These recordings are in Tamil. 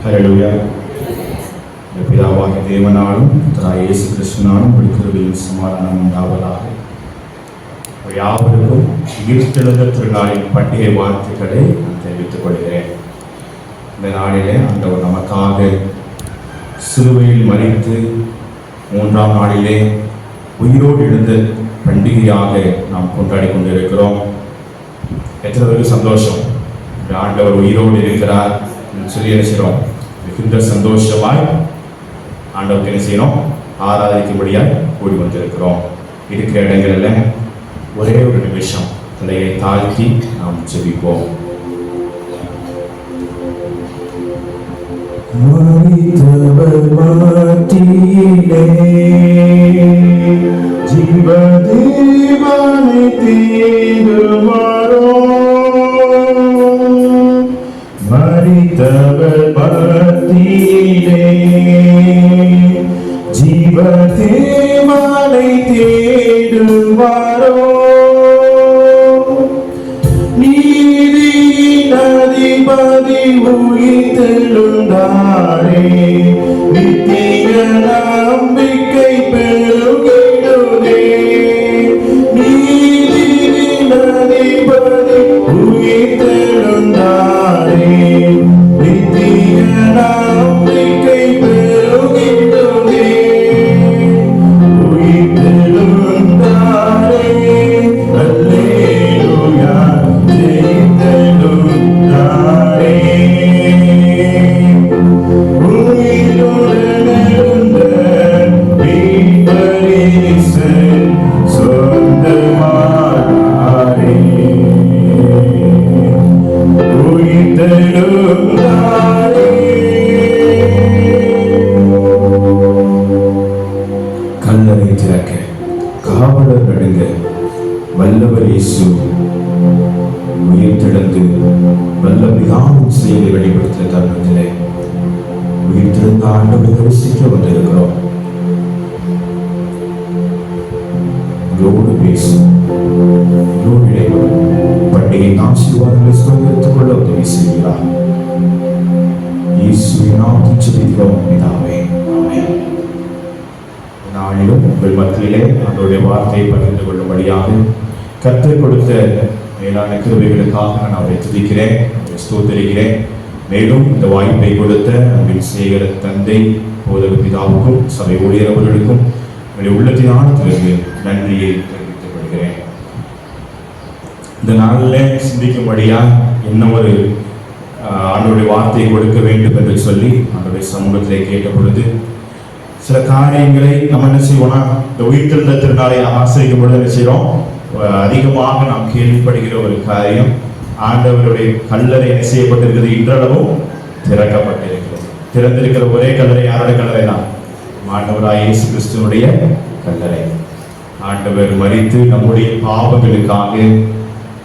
ஹல்லேலூயா. பிதாவாகிய தேவனாலும் புத்திரனாகிய இயேசு கிறிஸ்துவினாலும் கிருபையும் சமாதானம் உண்டாவதாக. யாவருக்கும் உயிர்த்தெழுந்த திருநாளின் பண்டிகை வாழ்த்துக்களை நான் தெரிவித்துக் கொள்கிறேன். இந்த நாளிலே ஆண்டவர் நமக்காக சிலுவையில் மரித்து 3ஆம் நாளிலே உயிரோடு எழுந்த பண்டிகையாக நாம் கொண்டாடி கொண்டிருக்கிறோம். எத்தனை பேருக்கு சந்தோஷம்? ஆண்டவர் உயிரோடு இருக்கிறார் சொல்லி என்ன செய்கிறோம்? மிகுந்த சந்தோஷமாய் ஆண்டவருக்கு என்ன செய்யணும்? ஆராதிக்கும்படியாய் கூடி வந்திருக்கிறோம். இருக்கிற இடங்களில் ஒரே ஒரு நிமிஷம் தலையை தாழ்த்தி நாம் ஜெபிப்போம். மரித்தவர் மத்தியிலே ஜீவதேவனை தேடுவாரோ, மரித்தவர் மத்தியிலே ஜீவதேவனை தேடுவாரோ, நீதியின் அதிபதி உயிர்த்தெழுந்தாரே, நித்திய நம்பிக்கை பெருகிடுதே. நீதியின் அதிபதி உயிர்த்தெழுந்தாரே, நித்திய நம்பிக்கை பெருகிடுதே. உயிர்த்தெழுந்தாரே, அல்லேலூயா, ஜெயித்தெழுந்தாரே. உயிருடன் எழுந்த மீட்பரீசன் சொந்தமானாரே, உயிர்த்தெழுந்தாரே. கல்லறை திறக்க காவலர் நடுங்க வல்லவர் இயேசு உயிர்த்தெழுந்து வல்ல பிதாவின் செயலை வெளிப்படுத்திய தருணத்திலே உயிர்த்தெழுந்த ஆண்டவரை தரிசிக்க வந்திருக்கிறோம். உங்களோடு பேசும், உங்களோடு இடைவெளி பண்டிகை ஆசீர்வாதங்களை சுதந்திரத்துக் கொள்ள உதவி செய்கிறார். இயேசுவின் நாமத்தில் ஜெபிக்கிறோம் பிதாவே, ஆமென். நாளிலும் உங்கள் மத்தியிலே அவருடைய வார்த்தையை பகிர்ந்து கொள்ளும்படியாக கர்த்தர் கொடுத்த மேலான கிருபைகளுக்காக நான் அவரை துதிக்கிறேன், அவரை ஸ்தோத்திரிக்கிறேன். மேலும் இந்த வாய்ப்பை கொடுத்த அன்பின் சேகர தந்தை போதக பிதாவுக்கும் சபை ஊழியர்களுக்கும் என்னுடைய உள்ளத்தின் ஆழத்திலிருந்து நன்றியை தெரிவித்துக் கொள்கிறேன். இந்த நாளில் சிந்திக்கும்படியா என்ன ஒரு ஆண்டவருடைய வார்த்தையை கொடுக்க வேண்டும் என்று சொல்லி ஆண்டவருடைய சமூகத்திலே கேட்ட பொழுது சில காரியங்களை நம்ம என்ன செய்வோம்னா, இந்த உயிர்த்தெழுந்த திருநாளை ஆசிரிக்கும் பொழுது என்ன செய்கிறோம்? அதிகமாக நாம் கேள்விப்படுகிற ஒரு காரியம், ஆண்டவருடைய கல்லறை என்ன செய்யப்பட்டிருக்கிறது? இன்றளவும் திறக்கப்பட்டிருக்கிறது. திறந்திருக்கிற ஒரே கல்லறை யாருடைய கல்லறை தான்? ஆண்டவராகிய இயேசு கிறிஸ்துவினுடைய கல்லறை. ஆண்டவர் மரித்து நம்முடைய பாவங்களுக்காக,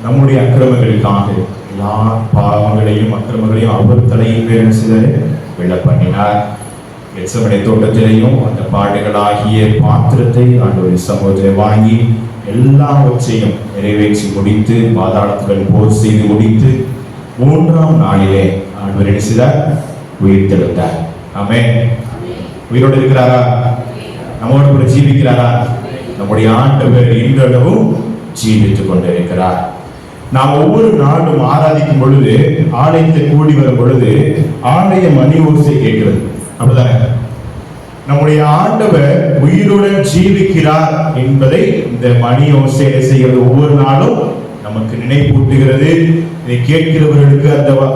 நம்முடைய அக்கிரமங்களுக்காக, எல்லா பாவங்களையும் அக்கிரமங்களையும் அவர் தலையின் பேர் என்ன செய்தார்? விழ பண்ணினார். கெத்செமனே தோட்டத்திலேயும் அந்த பாடுகளாகிய பாத்திரத்தை ஆண்டவரின் சமூகத்தை வாங்கி எல்லாவற்றையும் நிறைவேற்றி முடித்து, பாதாளத்துடன் போர் செய்து முடித்து 3ஆம் நாளிலே ஆண்டவர் என்ன செய்தார்? உயிர்த்தெழுந்தார். ஆமென். உயிரோடு இருக்கிறாரா? நம்மோடு கூட ஜீவிக்கிறாரா? நம்முடைய ஆண்டவர் இன்றளவும் ஜீவித்துக் கொண்டிருக்கிறார். நாம் ஒவ்வொரு நாளும் ஆராதிக்கும் பொழுது, ஆலயத்தை கூடி வரும் பொழுது ஆலய மணி ஓசை கேட்கிறது. அப்படிதானே? நம்முடைய ஆண்டவர் உயிருடன் ஜீவிக்கிறார் என்பதை இந்த மணி ஓசை செய்கிறது. ஒவ்வொரு நாளும் நமக்கு நினைப்பூட்டுகிறது. இதை கேட்கிறவர்களுக்கு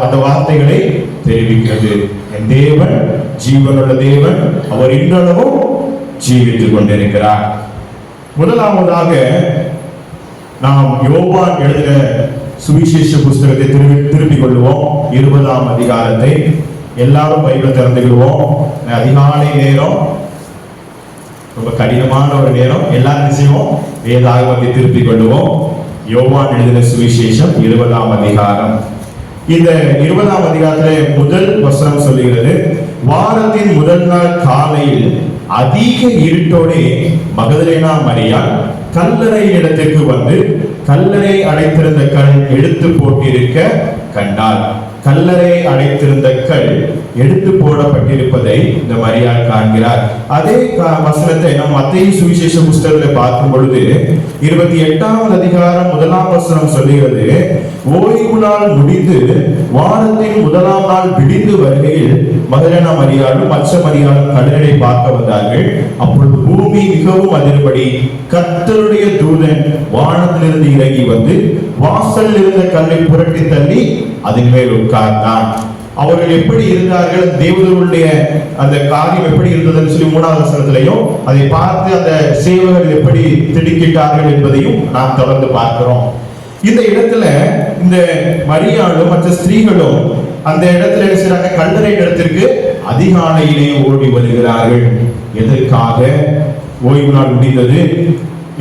அந்த வார்த்தைகளை தெரிவிக்கிறது. என் தேவன் ஜீவனுள்ள தேவன், அவர் இன்றளவும் ஜீவித்துக் கொண்டிருக்கிறார். முதலாவதாக நாம் யோவான் எழுதின சுவிசேஷ புஸ்தகத்தை திருப்பிக் கொள்வோம். 20ஆம் அதிகாரத்தை எல்லாரும் பைபிளை திறந்துக்கிடுவோம். அதிகாலை நேரம், ரொம்ப கடினமான ஒரு நேரம். எல்லாரும் செய்வோம், வேதாகமத்தை திருப்பிக் கொள்வோம். யோவான் எழுதின சுவிசேஷம் 20ஆம் அதிகாரம். இந்த 20ஆம் அதிகாரத்திலே முதல் வசனம் சொல்லுகிறது, வாரத்தின் முதல் நாள் காலையில் அதிக இருட்டோடே மகதலேனா மரியாள் கல்லறை இடத்துக்கு வந்து கல்லறை அடைத்திருந்த கல் எடுத்து போட்டிருக்க கண்டாள். கல்லறை அடைத்திருந்த கல் எடுத்து போடப்பட்டிருப்பதை இந்த மரியாள் காண்கிறார். அதே வசனத்தை நாம் மத்தேயு சுவிசேஷ புஸ்தகத்தில் பார்க்கும் பொழுது 28வது அதிகாரம் 1ஆம் வசனம் சொல்லுகிறது, ஓய்வு நாள் முடிந்து வாரத்தின் 1ஆம் நாள் விடிந்து வருகையில் மகதலேனா மரியாளும் மற்ற மரியாளும் கல்லறை பார்க்க வந்தார்கள். அப்பொழுது பூமி மிகவும் அதிர்படி கர்த்தருடைய தூதன் வானத்திலிருந்து இறங்கி வந்து வாசலில் இருந்த கல்லை புரட்டி தள்ளி அதன் மேல் உட்கார்ந்தான். அவர்கள் எப்படி இருந்தார்கள், தேவதூதருடைய அந்த காரியம் எப்படி இருந்ததுன்னு சொல்லி 3வது வசனத்திலையும் அதை பார்த்து அந்த சேவகர்கள் எப்படி திடுக்கிட்டார்கள் என்பதையும் நாம் தொடர்ந்து பார்க்கிறோம். இந்த இடத்துல இந்த மரியாளும் மற்ற ஸ்திரீகளும் அந்த இடத்துல என்ன செய்றாங்க, கல்லறை இடத்திற்கு அதிகாலையிலே ஓடி வருகிறார்கள். எதற்காக? ஓய்வு நாள் முடிந்தது,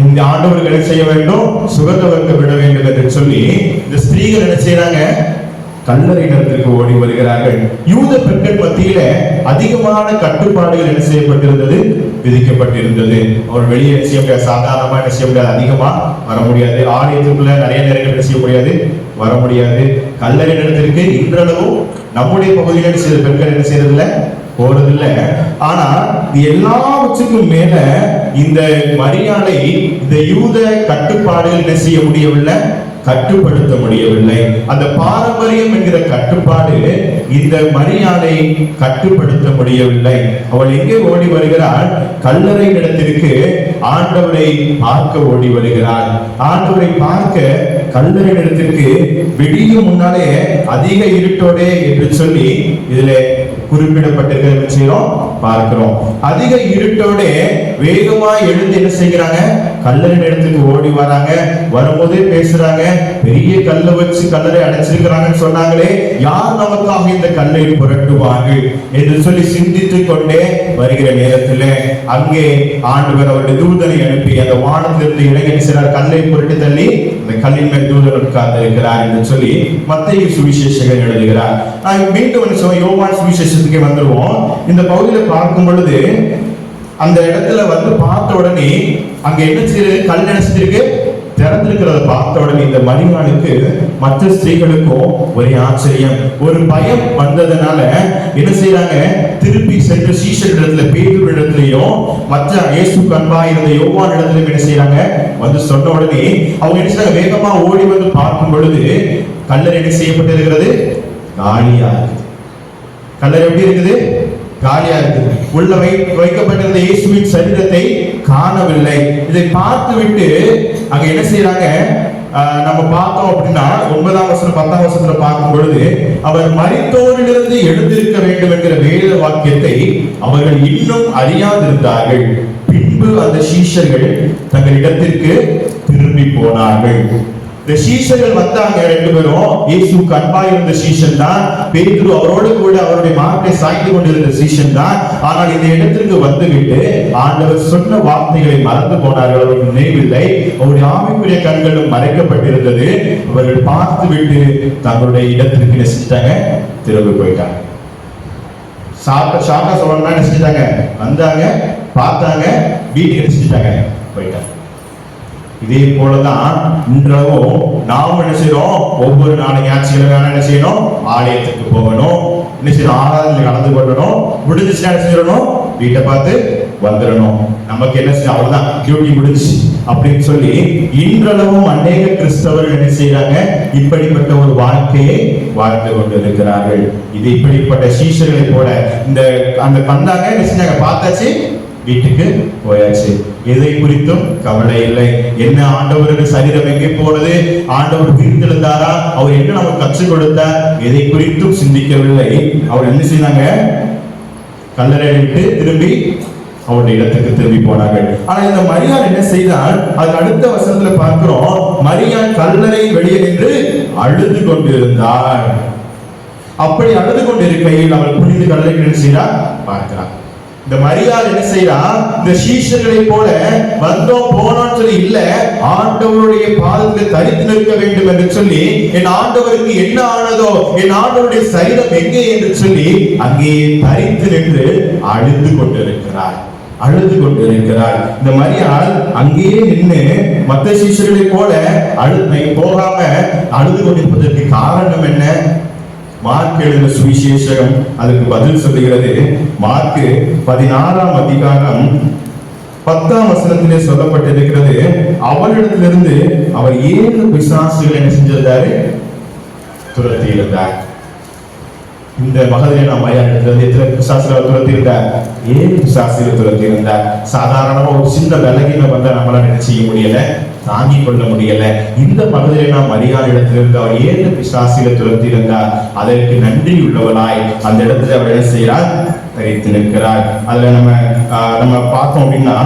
இந்த ஆண்டவர்கள் என்ன செய்ய வேண்டும், சுகந்தவர்க்க விட வேண்டும் என்று சொல்லி இந்த ஸ்திரீகள் என்ன செய்யறாங்க, கல்லறை இடத்திற்கு ஓடி வருகிறார்கள். யூத பெண்கள் மத்தியில அதிகமான கட்டுப்பாடுகள் என்ன செய்யப்பட்டிருந்தது, விதிக்கப்பட்டிருந்தது. அவர் வெளியே செய்ய முடியாது, சாதாரணமா என்ன செய்ய முடியாது, அதிகமா வர முடியாது. ஆலயத்துக்குள்ள நிறைய நேரங்கள் என்ன செய்ய முடியாது, வர முடியாது. கல்லறை இடத்திற்கு இன்றளவும் நம்முடைய பகுதியில் என்ன செய்த பெண்கள் என்ன செய்யறதில்ல, போறதில்லை. ஆனா எல்லாவற்றுக்கும் மேல இந்த மரியாதை இந்த யூத கட்டுப்பாடுகள் என்ன செய்ய முடியவில்லை, கட்டுப்படுத்த முடியவில்லை. அந்த பாரம்பரியம் என்கிற கட்டுப்பாடு இந்த மரியாதை கட்டுப்படுத்த முடியவில்லை. அவள் எங்கே ஓடி வருகிறாள், கல்லறை இடத்திற்கு ஆண்டவரை பார்க்க ஓடி வருகிறாள். ஆண்டவரை பார்க்க கல்லறை இடத்திற்கு விடியும் முன்னாலே அதிக இருட்டோடே என்று சொல்லி இதுல குறிப்பிடப்பட்டிருக்கிறோம் பார்க்கிறோம். அதிக இருட்டோட வேகமா எழுந்து என்ன செய்கிறாங்க, கல்லறை இடத்துக்கு ஓடி வராங்க. வரும்போதே பேசுறாங்க, பெரிய கல்லை வச்சு கல்லறை அடைச்சிருக்கிறாங்கன்னு சொன்னாங்களே, யார் நமக்காக இந்த கல்லை புரட்டுவார்கள் என்று சொல்லி சிந்தித்துக் கொண்டே வருகிற நேரத்தில் அங்கே ஆண்டவர் அவருடைய தூதனை அனுப்பி அந்த வானத்திலிருந்து இறங்கி சிலர் கல்லை புரட்டி தள்ளி அந்த கல்லின் மேல் தூதன் உட்கார்ந்து இருக்கிறார் என்று சொல்லி மத்தேயு சுவிசேஷகர் எழுதுகிறார். மீண்டும் யோவான் சுவிசேஷத்துக்கு வந்துருவோம். இந்த பகுதியில பார்க்கும் பொழுது அந்த இடத்துல வந்து பார்த்த உடனே அங்க என்ன செய்யுது, கல் நினைச்சிருக்கு திறந்திருக்கிறத பார்த்த உடனே இந்த மரியாளுக்கு மற்ற ஸ்திரீகளுக்கும் ஒரே ஆச்சரியம், ஒரு பயம் வந்ததுனால என்ன செய்யறாங்க, திருப்பி சென்று சீஷர் இடத்துல, பேதுரு இடத்துலயும் மற்ற இயேசுவுக்கு அன்பா இருந்த யோவான் இடத்துலயும் என்ன செய்யறாங்க, வந்து சொன்ன உடனே அவங்க என்ன செய்யறாங்க, வேகமா ஓடி வந்து பார்க்கும் பொழுது கல்லறை என்ன செய்யப்பட்டிருக்கிறது, காலியா இருக்கு. கல்லறை எப்படி இருக்குது, காலியா இருக்குது. உள்ள வைக்கப்பட்டிருந்த இயேசுவின் சரீரத்தை காணவில்லை. இதை பார்த்து விட்டு அங்க என்ன செய்யறாங்க, நம்ம பார்த்தோம் அப்படின்னா 9ஆம் வசனம் 10ஆம் வசனத்துல பார்க்கும் பொழுது அவர் மரித்தோரிலிருந்து எழுந்திருக்க வேண்டும் என்கிற வேத வாக்கியத்தை அவர்கள் இன்னும் அறியாதிருந்தார்கள். பின்பு அந்த சீஷர்கள் தங்கள் இடத்திற்கு திரும்பி போனார்கள். இந்த சீஷர்கள் வந்தாங்க, ரெண்டு பேரும் இயேசுவுக்கு அன்பா இருந்த சீஷன் தான். பேதுரு அவரோடு கூட அவருடைய மார்க்கை சாய்ந்து கொண்டிருந்த சீஷன் தான். ஆனால் இந்த இடத்திற்கு வந்துவிட்டு ஆண்டவர் சொன்ன வார்த்தைகளை மறந்து போனார்கள். அவர்கள் நினைவில்லை, அவருடைய ஆவிக்குரிய கண்களும் மறைக்கப்பட்டிருந்தது. அவர்கள் பார்த்து விட்டு தங்களுடைய இடத்திற்கு நெசிட்டாங்க, திரும்பி போயிட்டாங்க. ஷாக்கா சொல்லணும்னா நெசிட்டாங்க, வந்தாங்க, பார்த்தாங்க, வீட்டுக்கு நெசிட்டாங்க, போயிட்டாங்க. இதே போலதான் இன்றளவும் நாம் என்ன செய்யறோம், ஒவ்வொரு நாளும் ஞாயிற்றுக்கிழமை என்ன செய்யணும், ஆலயத்துக்கு போகணும், என்ன செய்யணும், ஆராதனையில் கலந்து கொள்ளணும், முடிஞ்சிச்சுன்னா என்ன செய்யணும், வீட்டை பார்த்து வந்துடணும். நமக்கு என்ன செய்ய, அவ்வளவுதான், டியூட்டி முடிஞ்சு அப்படின்னு சொல்லி இன்றளவும் அநேக கிறிஸ்தவர்கள் என்ன செய்யறாங்க, இப்படிப்பட்ட ஒரு வாழ்க்கையை வாழ்ந்து கொண்டு இருக்கிறார்கள். இது இப்படிப்பட்ட சீஷர்களை போல இந்த அந்த வந்தாங்க, என்ன செஞ்சாங்க, பார்த்தாச்சு, வீட்டுக்கு போயாச்சு. எதை குறித்தும் கவலை இல்லை. என்ன ஆண்டவருக்கு சரீரம் எங்கே போனது, ஆண்டவர் பிரித்தெழுந்தாரா, அவர் என்ன நமக்கு கற்றுக் கொடுத்தார், எதை குறித்தும் சிந்திக்கவில்லை. அவர் என்ன செய்தாங்க, கல்லறை விட்டு திரும்பி அவருடைய இடத்துக்கு திரும்பி போனார்கள். ஆனா இந்த மரியாள் என்ன செய்தால், அதுக்கு அடுத்த வசனத்துல பார்க்கிறோம், மரியாள் கல்லறை வெளியே நின்று அழுது கொண்டிருந்தார். அப்படி அழுது கொண்டிருக்கையில் அவள் புரிந்து கல்லறை என்ன செய்தார் பார்க்கிறார். இந்த மரியாள் என்ன செய்யறா, இந்த சீஷர்களை போல வந்தோம் போனோம்னு சொல்லி இல்ல, ஆண்டவருடைய பாதத்தில் தரித்து நிற்க வேண்டும் என்று சொல்லி, என் ஆண்டவருக்கு என்ன ஆனதோ, என் ஆண்டவருடைய சரீரம் எங்கே என்று சொல்லி அங்கே தரித்து நின்று அழுது கொண்டிருக்கிறார், அழுது கொண்டிருக்கிறார். இந்த மரியாள் அங்கேயே நின்று மற்ற சீஷர்களை போல போகாம அழுது கொண்டிருப்பதற்கு காரணம் என்ன, மார்க் எழுதின சுவிசேஷம் அதுக்கு பதில் சொல்லுகிறது. மார்க் 16ஆம் அதிகாரம் 10ஆம் வசனத்திலே சொல்லப்பட்டிருக்கிறது, அவரிடத்திலிருந்து அவர் 7 பிசாசுகள் என்ன செஞ்சிருந்தாரு? துரத்தி இருந்தார். இந்த மகதலேனா மரியாளிடத்திலிருந்து எத்தனை பிசாசுகளை துரத்தி இருந்தார்? 7 பிசாசுகளை துரத்தி இருந்தார். சாதாரணமா ஒரு சின்ன விலகின வந்தா நம்மளால என்ன செய்ய முடியல, தாங்கிக் கொள்ள முடியல. இந்த மகதலேனா மரியாளிடத்திலிருந்து அவர் 7 பிசாசுகளை துரத்தி இருந்தார். அதற்கு நன்றி உள்ளவளாய் அந்த இடத்துல அவர் என்ன செய்கிறார்? தரித்து நிற்கிறார். அதுல நம்ம பார்த்தோம் அப்படின்னா,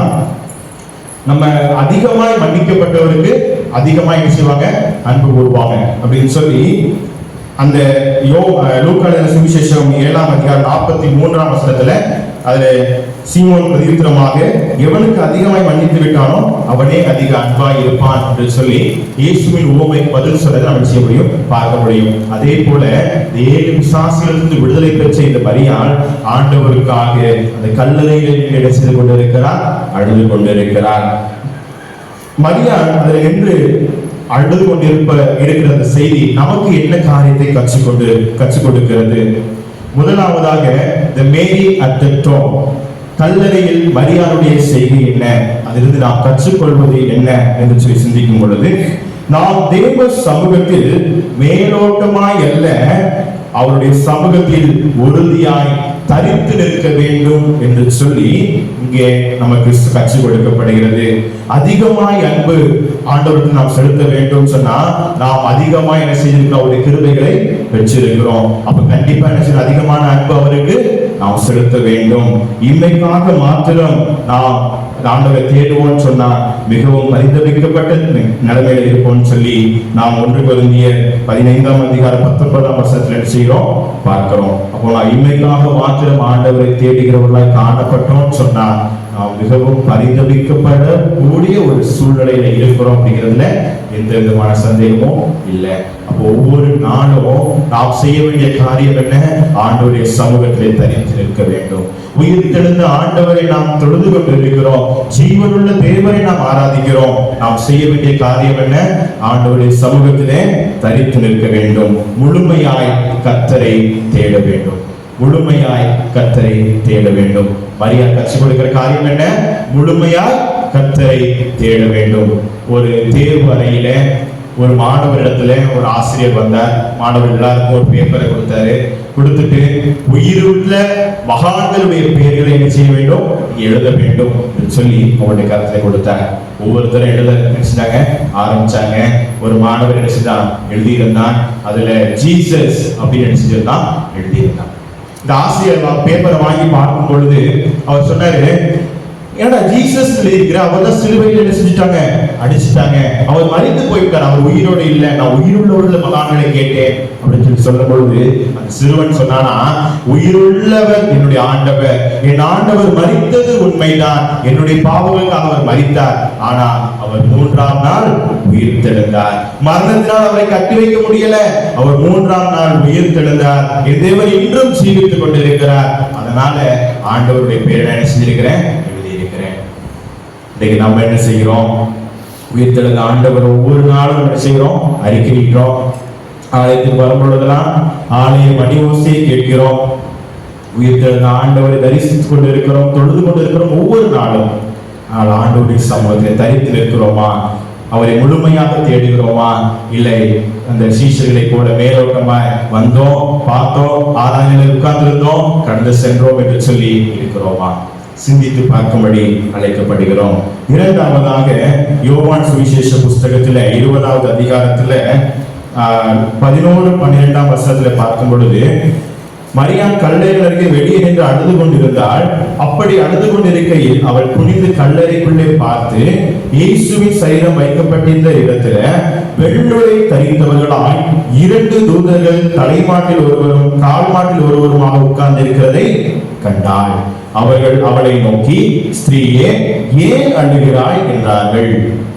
நம்ம அதிகமாய் மன்னிக்கப்பட்டவருக்கு அதிகமாய் என்ன செய்வாங்க? அன்பு கூறுவாங்க அப்படின்னு சொல்லி அந்த லூக்கா எழுதின சுவிசேஷம் 7ஆம் அதிகாரம் 43ஆம் வசனத்துல அதுல சீமோன் பிரதியுத்தரமாக, எவனுக்கு அதிகமாய் மன்னித்து விட்டானோ அவனே அதிக அன்பாய் இருப்பான் என்று சொல்லி இயேசுவின் உவமைக்கு பதில் சொன்னதை நம்ம செய்ய முடியும், பார்க்க முடியும். அதே போல 7 பிசாசுகளிலிருந்து விடுதலை பெற்ற இந்த மரியாள் ஆண்டவருக்காக அந்த கல்லறையில் இடம் செய்து கொண்டிருக்கிறார், அழுது கொண்டிருக்கிறார். மரியாள் அதில் என்று அழுது கொண்டிருக்கிற அந்த செய்தி நமக்கு என்ன காரியத்தை கற்றுக் கொடுக்கிறது? முதலாவதாக the Mary at the tomb, கல்லறையில் மரியாளுடைய செய்தி என்ன, அதிலிருந்து நாம் கற்றுக்கொள்வது என்ன என்று சொல்லி சிந்திக்கும் பொழுது, நாம் தேவ சமூகத்தில் மேலோட்டமாய் அல்ல, அவருடைய சமூகத்தில் உறுதியாய் தரித்து நிற்க வேண்டும் என்று சொல்லி இங்கே நமக்கு கற்றுக் கொடுக்கப்படுகிறது. அதிகமாய் அன்பு ஆண்டவருக்கு நாம் செலுத்த வேண்டும் சொன்னா நாம் அதிகமாய் என்ன செய்திருக்கிறோம்? அவருடைய கிருபைகளை பெற்றிருக்கிறோம். அப்ப கண்டிப்பா என்ன செய்யணும்? அதிகமான அன்பு அவருக்கு நாம் செலுத்த வேண்டும். இன்மைக்காக மாத்திரம் நாம் ஆண்டவரை தேடுவோம் சொன்னா மிகவும் பரிதபிக்கப்பட்ட நிலைமையில் இருப்போம் சொல்லி நாம் 1 கொரிந்தியர் 15ஆம் அதிகாரம் 19ஆம் வசனத்தில் என்ன செய்கிறோம்? பார்க்கிறோம். அப்போ நான் இன்மைக்காக மாத்திரம் ஆண்டவரை தேடுகிறவர்களாய் காணப்பட்டோம் சொன்னா நாம் மிகவும் பரிதபிக்கப்பட கூடிய ஒரு சூழ்நிலையில இருக்கிறோம் அப்படிங்கிறதுல எந்த விதமான சந்தேகமும் இல்லை. அப்போ ஒவ்வொரு நாளும் நாம் செய்ய வேண்டிய காரியம் என்ன? ஆண்டவருடைய சமூகத்திலே தரித்து நிற்க வேண்டும். உயிர் தெழுந்த ஆண்டவரை நாம் தொழுது கொண்டிருக்கிறோம், ஜீவனுள்ள தேவனை நாம் ஆராதிக்கிறோம். நாம் செய்ய வேண்டிய காரியம் என்ன? ஆண்டவருடைய சமூகத்திலே தரித்து நிற்க வேண்டும். முழுமையாய் கர்த்தரை தேட வேண்டும். முழுமையாய் கர்த்தரை தேட வேண்டும். மரியாள் கற்றுக் கொடுக்கிற காரியம் என்ன? முழுமையாய் கர்த்தரை தேட வேண்டும். ஒரு தேர்வு அறையில ஒரு மாணவரிடத்துல ஒரு ஆசிரியர் வந்தார். மாணவர் எல்லாருக்கும் ஒரு பேப்பரை கொடுத்தாரு. கொடுத்துட்டு உயிருள்ள மகான்களுடைய பெயர்களை என்ன செய்ய வேண்டும்? எழுத வேண்டும் சொல்லி அவருடைய கருத்தை கொடுத்தாங்க. ஒவ்வொருத்தரும் எழுத நினைச்சாங்க, ஆரம்பிச்சாங்க. ஒரு மாணவர் என்ன செஞ்சான்? எழுதியிருந்தான். அதுல ஜீசஸ் அப்படின்னு நினைச்சிருந்தான், எழுதியிருந்தான். இந்த ஆசிரியர் பேப்பரை வாங்கி பார்க்கும் பொழுது அவர் சொன்னாரு, ஏன்னா ஜீசஸ் இருக்கிற அவர் சிலுவையில் என்ன செஞ்சுட்டாங்க? அடிச்சுட்டாங்க. அவர் மறித்து போய்விட்டார், அவர் உயிரோடு இல்லை. நான் உயிருள்ள மகான்களை கேட்டேன் அப்படின்னு சொல்லி சொல்லும் பொழுது அந்த சிறுவன் சொன்னானா, உயிருள்ளவர் என்னுடைய ஆண்டவர், என் ஆண்டவர் மரித்தது உண்மைதான், என்னுடைய பாவங்களுக்காக அவர் மரித்தார், ஆனால் அவர் 3ஆம் நாள் உயிர் தெழுந்தார். மரணத்தினால் அவரை கட்டி வைக்க முடியல, அவர் 3ஆம் நாள் உயிர் தெழுந்தார். என் தேவன் இன்றும் ஜீவித்துக் கொண்டிருக்கிறார். அதனால ஆண்டவருடைய பேரை என்ன செஞ்சிருக்கிறேன்? இன்னைக்கு நம்ம என்ன செய்கிறோம்? உயிர்த்தெழுந்த ஆண்டவர் ஒவ்வொரு நாளும் என்ன செய்கிறோம்? அறிக்கையிட்டோம். ஆலயத்துக்கு வரும்பொழுதெல்லாம் ஆலய மணி ஓசையை கேட்கிறோம். உயிர்த்தெழுந்த ஆண்டவரை தரிசித்துக் கொண்டு இருக்கிறோம், தொழுது கொண்டு இருக்கிறோம் ஒவ்வொரு நாளும். ஆனால் ஆண்டவருடைய சமூகத்தை தரித்து நிற்கிறோமா? அவரை முழுமையாக தேடுகிறோமா? இல்லை அந்த சீஷர்களை போல மேலோட்டமாய் வந்தோம், பார்த்தோம், ஆராய்ச்சியில் உட்கார்ந்திருந்தோம், கடந்து சென்றோம் என்று சொல்லி இருக்கிறோமா? சிந்தித்து பார்க்கும்படி அழைக்கப்படுகிறோம். இரண்டாவதாக யோவான் சுவிசேஷ புஸ்தகத்துல 20வது அதிகாரத்துல 11-12ஆம் வசனத்துல பார்க்கும் பொழுது, மரியாள் கல்லறை அருகே வெளியே நின்று அழுது கொண்டிருந்தாள். அப்படி அழுது கொண்டிருக்கையில் அவள் குனிந்து கல்லறைக்குள்ளே பார்த்து, இயேசுவின் சரீரம் வைக்கப்பட்டிருந்த இடத்துல வெள்ளுடை தரித்தவர்களாய் 2 தூதர்கள் தலைமாட்டில் ஒருவரும் கால் மாட்டில் ஒருவருமாக உட்கார்ந்து இருக்கிறதை கண்டாள். அவர்கள் அவளை நோக்கி, ஸ்திரீயே, ஏன் அழுகிறாய் என்றார்கள்.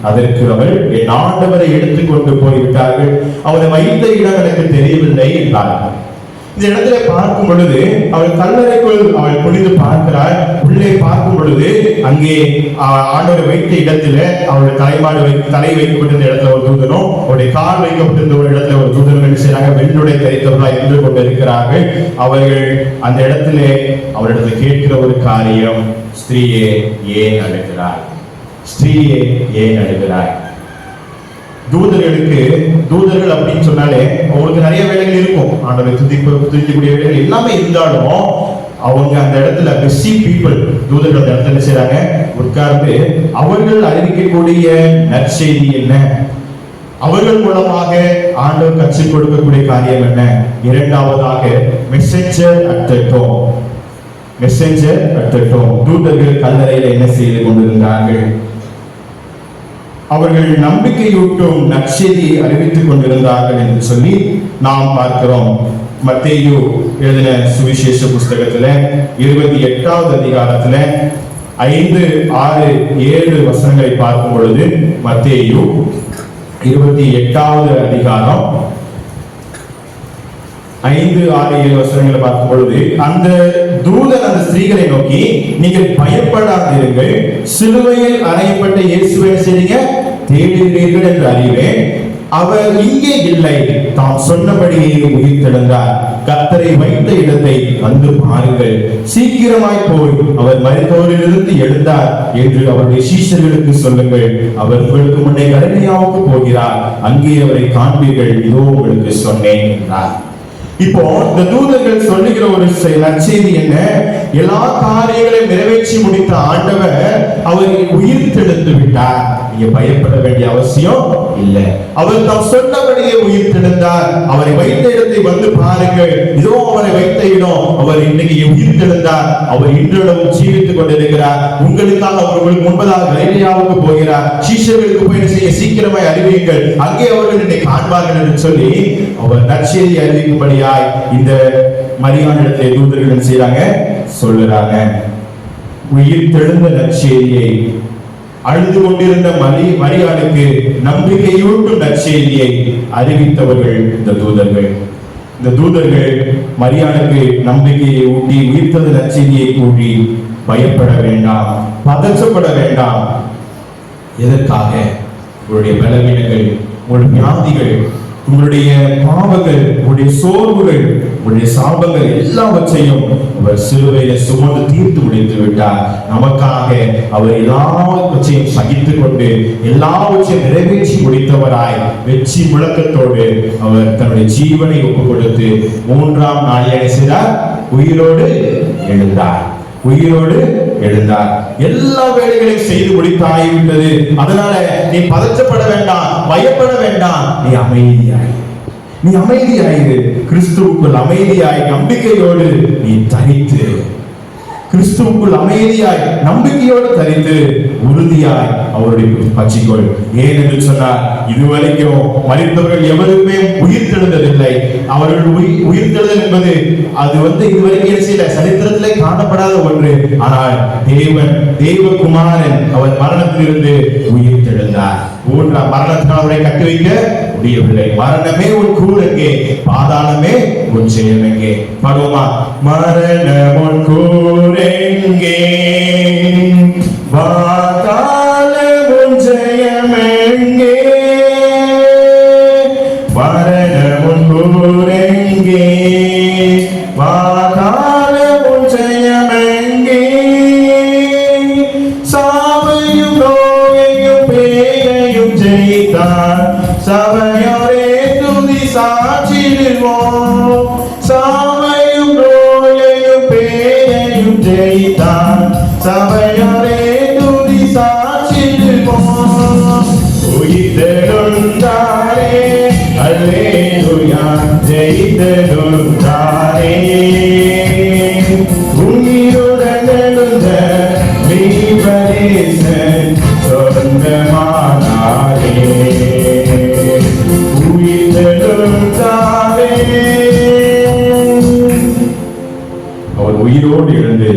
அதற்கு அவள், என் ஆண்டவரை எடுத்துக் கொண்டு போய்விட்டார்கள், அவரை வைத்த இடம் எனக்கு தெரியவில்லை என்றார்கள். இந்த இடத்துல பார்க்கும் பொழுது அவள் கல்லறைக்குள் அவள் குனிந்து பார்க்கிறாள். உள்ளே பார்க்கும் பொழுது அங்கே ஆண்டவர் வைத்த இடத்துல அவருடைய தலை வைக்கப்பட்டிருந்த இடத்துல ஒரு தூதனும் அவருடைய கால் வைக்கப்பட்டிருந்த ஒரு இடத்துல ஒரு தூதனும் செய்யறாங்க. வெண்ணுடை தரித்தவர்களாய் நின்று கொண்டு இருக்கிறார்கள். அவர்கள் அந்த இடத்துல அவரிடத்தில் கேட்கிற ஒரு காரியம், ஸ்திரீயே ஏன் அழுகிறாய்? ஸ்திரீயே ஏன் அழுகிறாய்? தூதர்கள் அப்படின்னு சொன்னாலே அவங்களுக்கு நிறைய வேலைகள் இருக்கும். ஆண்டவரை துதிக்கக்கூடிய வேலைகள் எல்லாமே இருந்தாலும் அவங்க அந்த இடத்துல பிஸி பீப்புள். தூதர்கள் அந்த இடத்துல செய்றாங்க, உட்கார்ந்து அவர்கள் அறிவிக்கக்கூடிய நற்செய்தி என்ன, அவர்கள் மூலமாக ஆண்டவர் கற்றுக் கொடுக்கக்கூடிய காரியம் என்ன. இரண்டாவதாக messenger at the tomb. Messenger at the tomb. தூதர்கள் கல்லறையில் என்ன செய்து கொண்டிருந்தார்கள்? அவர்கள் நம்பிக்கையூட்டும் நற்செய்தியை அறிவித்துக் கொண்டிருந்தார்கள் என்று சொல்லி நாம் பார்க்கிறோம். மத்தேயு எழுதின சுவிசேஷ புஸ்தகத்துல 28வது அதிகாரத்துல 5, 6, 7 வசனங்களை பார்க்கும் பொழுது, மத்தேயு 28வது அதிகாரம் 5, 6, 7 வசனங்களை பார்க்கும் பொழுது, அந்த தூதன் அந்த ஸ்திரீகளை நோக்கி, நீங்கள் பயப்படாதீர்கள், சிலுவையில் அறையப்பட்ட இயேசுவை செய்யுங்க தேடுகிறீர்கள் என்று அறிவேன். அவர் இங்கே இல்லை, தாம் சொன்னபடியே உயிர்த்தெழுந்தார். கர்த்தரை வைத்த இடத்தை வந்து பாருங்கள், சீக்கிரமாய் போய் அவர் மரித்தோரிலிருந்து எழுந்தார் என்று அவருடைய சீஷர்களுக்கு சொல்லுங்கள். அவர் உங்களுக்கு முன்னே கலிலேயாவுக்கு போகிறார், அங்கே அவரை காண்பீர்கள், இதோ உங்களுக்கு சொன்னேன் என்றார். இப்போ இந்த தூதர்கள் சொல்லுகிற ஒரு நற்செய்தி என்ன? எல்லா காரியங்களையும் நிறைவேற்றி முடித்த ஆண்டவர் அவர் உயிர்த்தெழுந்து விட்டார். நீங்க பயப்பட வேண்டிய அவசியம் இல்லை. அவர் தாம் சொன்னபடியே உயிர்த்தெழுந்தார். அவரை வைத்த இடத்தை வந்து பாருங்கள், இதோ அவரை வைத்த இடம். அவர் இன்னைக்கு உயிர்த்தெழுந்தார். அவர் இன்றளவும் ஜீவித்துக் கொண்டிருக்கிறார். உங்களுக்காக அவர் உங்களுக்கு முன்பதாக கலிலேயாவுக்கு போகிறார். சீஷர்களுக்கு போய் செய்ய சீக்கிரமாய் அறிவியுங்கள், அங்கே அவர்கள் என்னை காண்பார்கள் என்று சொல்லி அவர் நற்செய்தி அறிவிக்கும்படியாய் இந்த மரியாளிடத்தை தூதர்கள் செய்றாங்க, சொல்லுறாங்க. உயிர்த்தெழுந்த நற்செய்தியை, அழுது கொண்டிருந்த மரியாளுக்கு நம்பிக்கையூட்டும் நற்செய்தியை அறிவித்தவர்கள் இந்த தூதர்கள். இந்த தூதர்கள் மரியாளுக்கு நம்பிக்கையை ஊட்டி உயிர்த்தெழுந்த நற்செய்தியை கூறி பயப்பட வேண்டாம், பதற்றப்பட வேண்டாம். எதற்காக? உங்களுடைய பலவீனங்கள், உங்களுடைய வியாதிகள், உங்களுடைய பாவங்கள், உங்களுடைய சோர்வுகள், உங்களுடைய சாபங்கள் எல்லாவற்றையும் அவர் சிலுவையில சுமந்து தீர்த்து முடித்து விட்டார். நமக்காக அவர் எல்லாவற்றையும் சகித்துக் கொண்டு எல்லாவற்றையும் நிறைவேற்றி முடித்தவராய் வெற்றி முழக்கத்தோடு அவர் தன்னுடைய ஜீவனை ஒப்புக் கொடுத்து 3ஆம் நாளிலே செய்தார், உயிரோடு எழுந்தார். உயிரோடு எழுந்தார். எல்லா வேலைகளையும் செய்து முடித்தாகிவிட்டது. அதனால நீ பதற்றப்பட வேண்டாம், பயப்பட வேண்டாம். நீ அமைதியாயிரு. கிறிஸ்துவுக்குள் அமைதியாய் நம்பிக்கையோடு நீ தரித்து, கிறிஸ்துவுக்குள் அமைதியாய் நம்பிக்கையோடு தரித்து உறுதியாய் அவருடைய பற்றிக்கொள். ஏன் என்று சொன்னார், இதுவரைக்கும் மரித்தவர்கள் எவருமே உயிர்த்தெழுந்ததில்லை. அவர்கள் உயிர்த்தெழுதல் என்பது அது இதுவரைக்கும் சில சரித்திரத்திலே காணப்படாத ஒன்று. ஆனால் தேவகுமாரன் அவர் மரணத்திலிருந்து உயிர்த்தெழுந்தார். மரணத்தினால் அவரை கட்டி வைக்க முடியவில்லை. மரணமே உன் கூர் எங்கே, பாதாளமே உன் ஜெயம் எங்கே? பாடுவோமா? மரணம் உன் கூர் எங்கே, பாதாளம் உன் ஜெயம் எங்கே? மரணம் உன் கூர் எங்கே, பாதாளம் உன் ஜெயம் எங்கே? சாவையும் நோயையும் பேயையும் ஜெயித்தார், சபையோரே துதி சாற்றிடுவோம். சாவையும் நோயையும் பேயையும் ஜெயித்தார், சபையோரே துதி சாற்றிடுவோம். உயிர்த்தெழுந்தாரே, அல்லேலூயா, ஜெயித்தெழுந்தாரே. உயிருடன் எழுந்த மீபரேசன் சொந்தமானாரே. உயிர்த்தெழுந்தாரே. உயிரோடு எழுந்து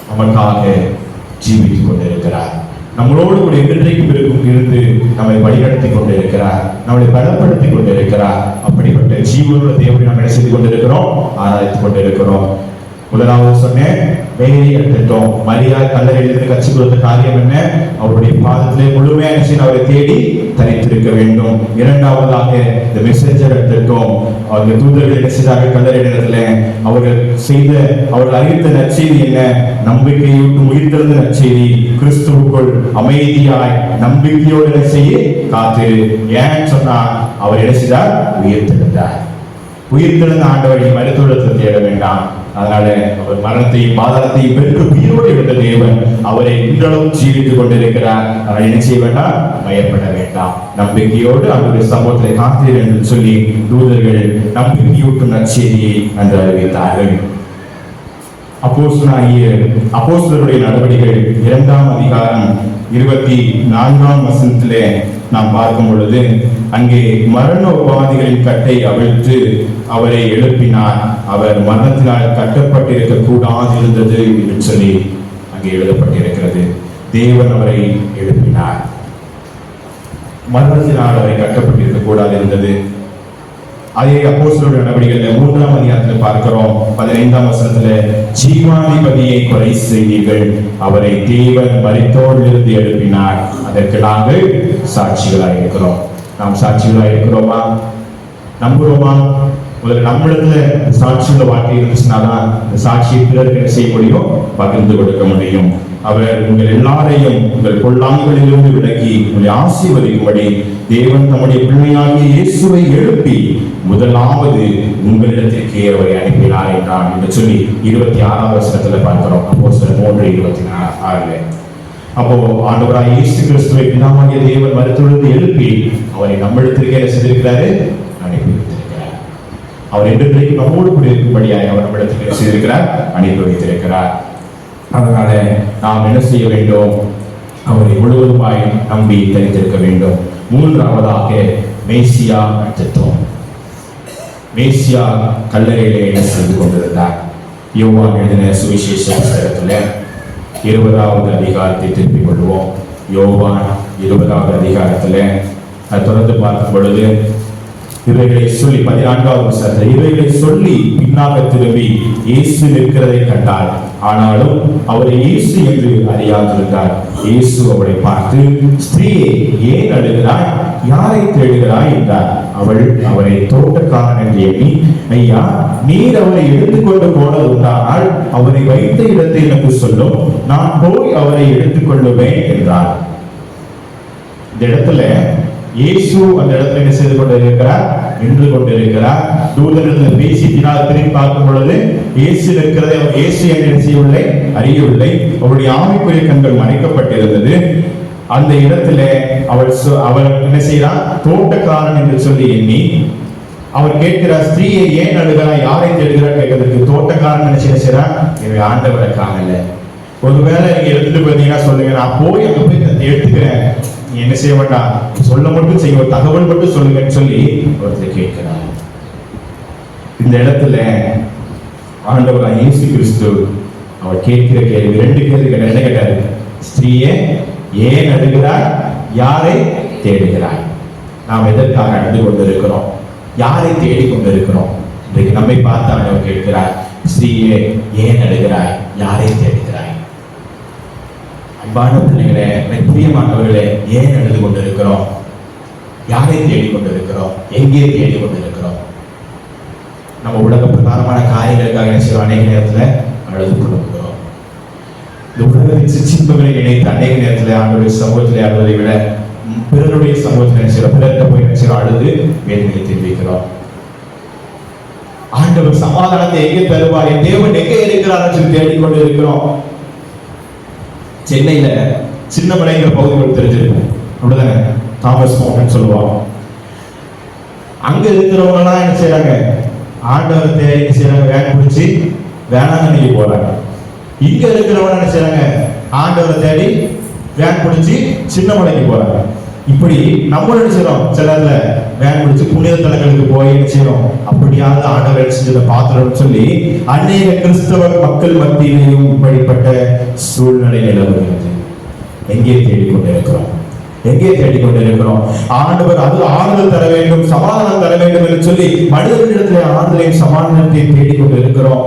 நமக்காக ஜீவித்துக் கொண்டிருக்கிறார். நம்மளோடு கூட என்றைக்கும் இருந்து நம்மை வழிநடத்தி கொண்டிருக்கிறார், நம்மளை பலப்படுத்தி கொண்டிருக்கிறார். அப்படிப்பட்ட ஜீவனுள்ள தேவனை நாம் என்ன செய்து கொண்டிருக்கிறோம்? ஆராய்த்து கொண்டிருக்கிறோம். முதலாவது சொன்னேன், மேரி எடுத்துட்டோம். மரியா கல்லறையிலிருந்து கட்சி கொடுத்த காரியம் என்ன? அவருடைய பாதத்திலே முழுமையான அவரை தேடி தரித்திருக்க வேண்டும். இரண்டாவதாக இந்த மெசேஞ்சர் எடுத்துட்டோம். அவர்கள் தூதர்கள் என்ன செய்தார்கள்? கல்லறை இடத்துல அவர்கள் அறிவித்த நற்செய்தி என்ன? நம்பிக்கையூட்டும் உயிர்த்தெழுந்த நற்செய்தி. கிறிஸ்துவுக்குள் அமைதியாய் நம்பிக்கையோடு என்ன செய்ய காத்து. ஏன்னு சொன்னா அவர் என்ன செய்தார்? உயிர்த்தெழுந்தார். உயிர்த்தெழுந்த ஆண்டவரை மருத்துவத்தை தேட வேண்டாம். அதனால அவர் மரணத்தையும் பாதாளத்தையும் வென்று உயிரோடு எழுந்த தேவன் அவரை இன்றளவும் ஜீவித்துக் கொண்டிருக்கிறார். அவர் என்ன செய்ய வேண்டாம்? பயப்பட வேண்டாம். நம்பிக்கையோடு அவருடைய சமூகத்தை காத்தீர் என்று சொல்லி தூதர்கள் நம்பிக்கையூட்டும் நற்செய்தியை அன்று அறிவித்தார்கள். அப்போஸ்தலருடைய நடவடிக்கைகள் 2ஆம் அதிகாரம் 24ஆம் வசனத்திலே நாம் பார்க்கும் பொழுது, அங்கே மரண உபாதிகளின் கட்டை அவிழ்த்து அவரை எழுப்பினார். அவர் மரணத்தினால் கட்டப்பட்டிருக்க கூடாது இருந்தது என்று சொல்லி அங்கே எழுதப்பட்டிருக்கிறது. தேவன் அவரை எழுப்பினார். மரணத்தினால் அவரை கட்டப்பட்டிருக்க கூடாது இருந்தது. அதே அப்போஸ்தலருடைய நடவடிக்கைகளில் 3ஆம் அதிகாரத்தில் பார்க்கிறோம். 15ஆம் வசனத்துல, ஜீவாதிபதியை கொலை செய்தீர்கள், அவரை தேவன் மரித்தோரிலிருந்து எழுப்பினார், அதற்கு நாங்கள் சாட்சிகளாய் இருக்கிறோம். நாம் சாட்சிகளாய் இருக்கிறோமா? நம்புறோமா? முதல்ல நம்மிடத்துல சாட்சியுள்ள வாழ்க்கை இருந்துச்சுனாதான் இந்த சாட்சியை பிறருக்கு என்ன செய்ய முடியும்? பகிர்ந்து கொடுக்க முடியும். அவர் உங்கள் எல்லாரையும் உங்கள் பொல்லாங்குகளிலிருந்து விலக்கி உங்களை ஆசீர்வதிக்கும்படி தேவன் தம்முடைய பிள்ளையாகிய இயேசுவை எழுப்பி முதலாவது உங்களிடத்திற்கே அவரை அனுப்பினார் என்றான் என்று சொல்லி 26ஆம் வசனத்துல பார்க்கிறோம். அப்போஸ்தலர் 3:26. அப்போ ஆண்டவராகிய இயேசு கிறிஸ்துவை பிதாவாகிய தேவன் மரித்தோரிலிருந்து எழுப்பி அவரை நம்மிடத்திற்கே என்ன செய்திருக்கிறாரு? அனுப்பி வைத்திருக்கிறார். அவர் என்றைக்கு நம்மோடு கூட இருக்கும்படியாய் அவர் நம்மிடத்திற்கு செய்திருக்கிறார், அனுப்பி வைத்திருக்கிறார். அதனால நாம் என்ன செய்ய வேண்டும்? அவரை முழுவதுமாய் நம்பி தரித்திருக்க வேண்டும். மூன்றாவதாக மேசியா தத்துவம். மேசியா கல்லறையிலே என்ன செய்து கொண்டிருந்தார்? யோவான் எழுதின சுவிசேஷ புத்தகத்துல 20ஆவது அதிகாரத்தை திருப்பிக் கொள்வோம். யோவான் 20ஆவது அதிகாரத்துல தொடர்ந்து பார்க்கும் பொழுது, இவைகளை சொல்லி 14ஆவது வசனத்தில், இவைகளை சொல்லி பின்னாக திரும்பி இயேசு நிற்கிறதை கண்டார். ஆனாலும் அவரை இயேசு என்று அறியாதிருந்தார். இயேசு அவளை பார்த்து, ஸ்திரீயே, ஏன் அழுகிறாய்? யாரை தேடுகிறாய் என்றார். அவள் அவரை தோட்டக்காரன் என்று எண்ணி, ஐயா, நீர் அவரை எடுத்துக்கொண்டு போனது உண்டானால் அவரை வைத்த இடத்தை எனக்கு சொல்லும், நான் போய் அவரை எடுத்துக்கொள்ளுவேன் என்றார். இந்த இடத்துல இயேசு அந்த இடத்துல என்ன செய்து கொண்டிருக்கிறார்? நின்று கொண்டிருக்கிறார். தூதர்கள் பேசி திரும்பி பார்க்கும் பொழுது இயேசு இருக்கிறதை அவர் இயேசு என்ன செய்யவில்லை, அறியவில்லை. அவருடைய ஆவிக்குரிய கண்கள் மறைக்கப்பட்டிருந்தது. அந்த இடத்துல அவர் என்ன செய்யறார்? தோட்டக்காரன் என்று சொல்லி எண்ணி அவர் கேட்கிறார், ஸ்திரீயை ஏன் அழுகிறாய்? யாரை தேடுகிறார் கேட்கறதுக்கு தோட்டக்காரன் என்ன செய்யறார்? இவை ஆண்டவரை காணல. ஒருவேளை நீங்க எடுத்துட்டு போயிருந்தீங்கன்னா சொல்லுங்க, நான் போய் அங்க போய் எடுத்துக்கிறேன், நீ என்ன செய்ய வேண்டாம், சொல்ல மட்டும் செய்ய, ஒரு தகவல் மட்டும் சொல்லுங்கன்னு சொல்லி ஒருத்தர் கேட்கிறார். இந்த இடத்துல ஆண்டவராகிய இயேசு கிறிஸ்து அவர் கேட்கிற கேள்வி 2 கேள்வி கேட்டார். என்ன கேட்டாரு? ஸ்திரீயே, ஏன் அழுகிறாய்? யாரை தேடுகிறாய்? நாம் எதற்காக அழுது கொண்டிருக்கிறோம்? யாரை தேடிக் கொண்டிருக்கிறோம்? இன்றைக்கு நம்மை பார்த்து ஆண்டவர் கேட்கிறார், ஸ்திரீயே, ஏன் அழுகிறாய்? யாரை தேடுகிறாய்? அன்பான பிள்ளைகளே, பிரியமானவர்களே, ஏன் அழுது கொண்டிருக்கிறோம்? யாரை தேடிக் கொண்டிருக்கிறோம்? எங்கே தேடிக் கொண்டிருக்கிறோம்? நம்ம உலக பிரகாரமான காரியங்களுக்காக என்ன செய்யறோம்? அநேக நேரத்துல அழுது கொண்டிருக்கிறோம். இந்த உலகத்தின் சிற்றின்பங்களை நினைத்து அநேக நேரத்துல ஆண்டவருடைய சமூகத்திலே அழுவதை விட பிறருடைய சமூகத்தில் என்ன செய்யறோம்? பிறர்கிட்ட போய் என்ன செய்யறோம்? அழுது வேதனையை தெரிவிக்கிறோம். ஆண்டவர் சமாதானத்தை எங்கே தருவார்? என் தேவன் எங்கே இருக்கிறார் சொல்லி தேடிக்கொண்டு இருக்கிறோம். சென்னையில சின்னமலைங்கிற பகுதிகள் தெரிஞ்சிருக்கும், அப்படிதானே? தாமஸ் மவுண்டன் சொல்லுவாங்க. அங்க இருக்கிறவங்க எல்லாம் என்ன செய்யறாங்க? ஆண்டவரை தேடி என்ன செய்யறாங்க? வேன் பிடிச்சி வேளாங்கண்ணிக்கு போறாங்க. இங்க இருக்கிறவங்க என்ன செய்யறாங்க? ஆண்டவரை தேடி வேன் பிடிச்சி சின்னமலைக்கு போறாங்க. இப்படி நம்ம என்ன செய்யறோம்? சிலர்ல வேன் பிடிச்சி புனித தலங்களுக்கு போய் என்ன செய்யறோம்? அப்படியாவது ஆண்டவர் செஞ்சதை பாத்திரம் சொல்லி அநேக கிறிஸ்தவ மக்கள் மத்தியிலையும் இப்படிப்பட்ட சூழ்நிலை நிலவுகிறது. எங்கே தேடிக்கொண்டிருக்கிறோம்? எங்கே தேடிக்கொண்டிருக்கிறோம்? ஆண்டவர் அது ஆறுதல் தர வேண்டும், சமாதானம் தர வேண்டும் என்று சொல்லி மனிதர்களிடத்திலே ஆறுதலையும் சமாதானத்தையும் தேடிக்கொண்டிருக்கிறோம்.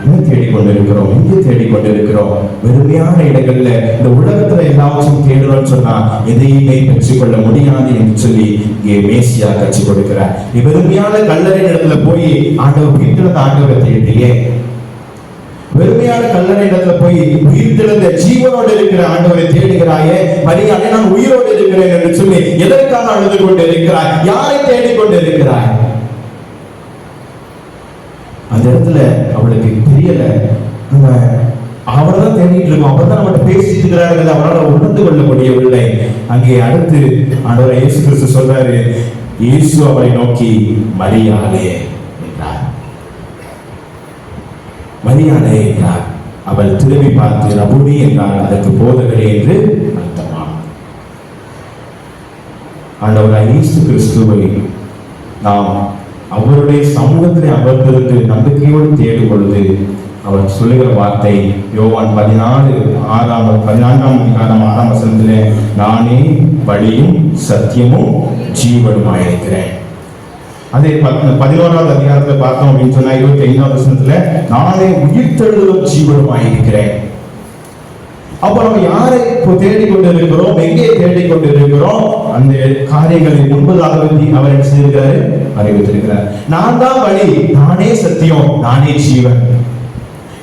என்ன தேடிக்கொண்டிருக்கிறோம்? எங்கே தேடிக்கொண்டிருக்கிறோம்? வெறுமையான இடங்கள்ல இந்த உலகத்துல எல்லாவற்றையும் தேடுறோம்னு சொன்னா எதையுமே பெற்றுக்கொள்ள முடியாது என்று சொல்லி இங்கே மேசியா கற்றுக் கொடுக்கிறார். வெறுமையான கல்லறை இடத்துல போய் ஆண்டவர் வீட்டுல ஆண்டவரை தேடியே, வெறுமையான கல்லறை இடத்துல போய் உயிர்த்தெழுந்த ஜீவனோடு இருக்கிற ஆண்டவரை தேடுகிறாயே மரியாதை, நான் உயிரோடு இருக்கிறேன் என்று சொல்லி எதற்காக அழுது கொண்டு இருக்கிறாய்? யாரை தேடிக்கொண்டு இருக்கிறாய்? அந்த இடத்துல அவளுக்கு தெரியல, நம்ம அவரை தான் தேடிட்டு இருக்கோம், அவர் தான் நம்மகிட்ட பேசிட்டு இருக்கிறார்கள், அவரால் உணர்ந்து கொள்ள முடியவில்லை. அங்கே அடுத்து ஆண்டவர் இயேசு கிறிஸ்து சொல்றாரு, இயேசு அவரை நோக்கி மரியாதை என்றார். மரியாதை என்றார். அவள் திரும்பி பார்த்து ரபுனி என்றார். அதற்கு போதகரே என்று அர்த்தமா. ஆண்டவராய் இயேசு கிறிஸ்துவை நாம் அவருடைய சமூகத்திலே அமர்ந்திருந்து நம்பிக்கையோடு தேடும் பொழுது அவர் சொல்லுகிற வார்த்தை யோவான் 14:6 நானே வழியும் சத்தியமும் ஜீவனுமாயிருக்கிறேன். அதே 11வது அதிகாரத்துல பார்த்தோம் அப்படின்னு சொன்னா 25வது வசனத்துல நானே உயிர்த்தெழுதலும் ஜீவனுமாயிருக்கிறேன். அப்ப நம்ம யாரை தேடிக்கொண்டிருக்கிறோம்? எங்கே தேடிக்கொண்டிருக்கிறோம்? அந்த காரியங்களை முன்பதாக அவர் என்ன செய்திருக்கிறாரு? அறிவித்திருக்கிறார். நான் தான் வழி, நானே சத்தியம், நானே ஜீவன்.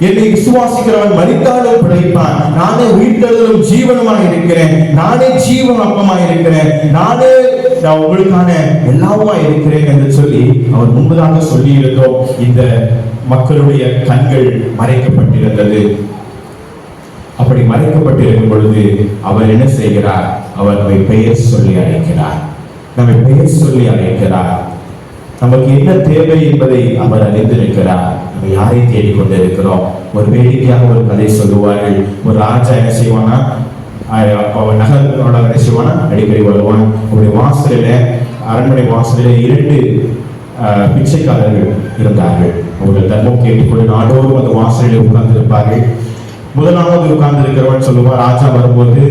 என்னை விசுவாசிக்கிறவன் மரித்தாலும் பிழைப்பான். நானே உயிர்த்தெழுதலும் ஜீவனுமாக இருக்கிறேன். நானே ஜீவன் அப்பமாக இருக்கிறேன். நானே நான் உங்களுக்கான எல்லாமா இருக்கிறேன் என்று சொல்லி அவர் முன்பதாக சொல்லி இருந்தோம். இந்த மக்களுடைய கண்கள் மறைக்கப்பட்டிருந்தது. அப்படி மறைக்கப்பட்டிருக்கும் பொழுது அவர் என்ன செய்கிறார்? அவர் நம்மை பெயர் சொல்லி அழைக்கிறார். நம்மை பெயர் சொல்லி அழைக்கிறார். நமக்கு என்ன தேவை என்பதை அவர் அறிந்திருக்கிறார். நம்ம யாரை தேடிக்கொண்டிருக்கிறோம்? ஒரு வேடிக்கையாக ஒரு கதை சொல்லுவார்கள். ஒரு ராஜா என்ன செய்வானா, அவன் நகரோட என்ன செய்வானா, அடிக்கடி வருவான். அவருடைய வாசலில, அரண்மனை வாசலில 2 பிச்சைக்காரர்கள் இருந்தார்கள். அவர்கள் தர்மம் கேட்டுக்கொண்டு நாடோறும் அந்த வாசலில் உட்கார்ந்து இருப்பார்கள். முதலாவது உட்கார்ந்து இருக்கிறவன் சொல்லுவான், ராஜா வரும்போது,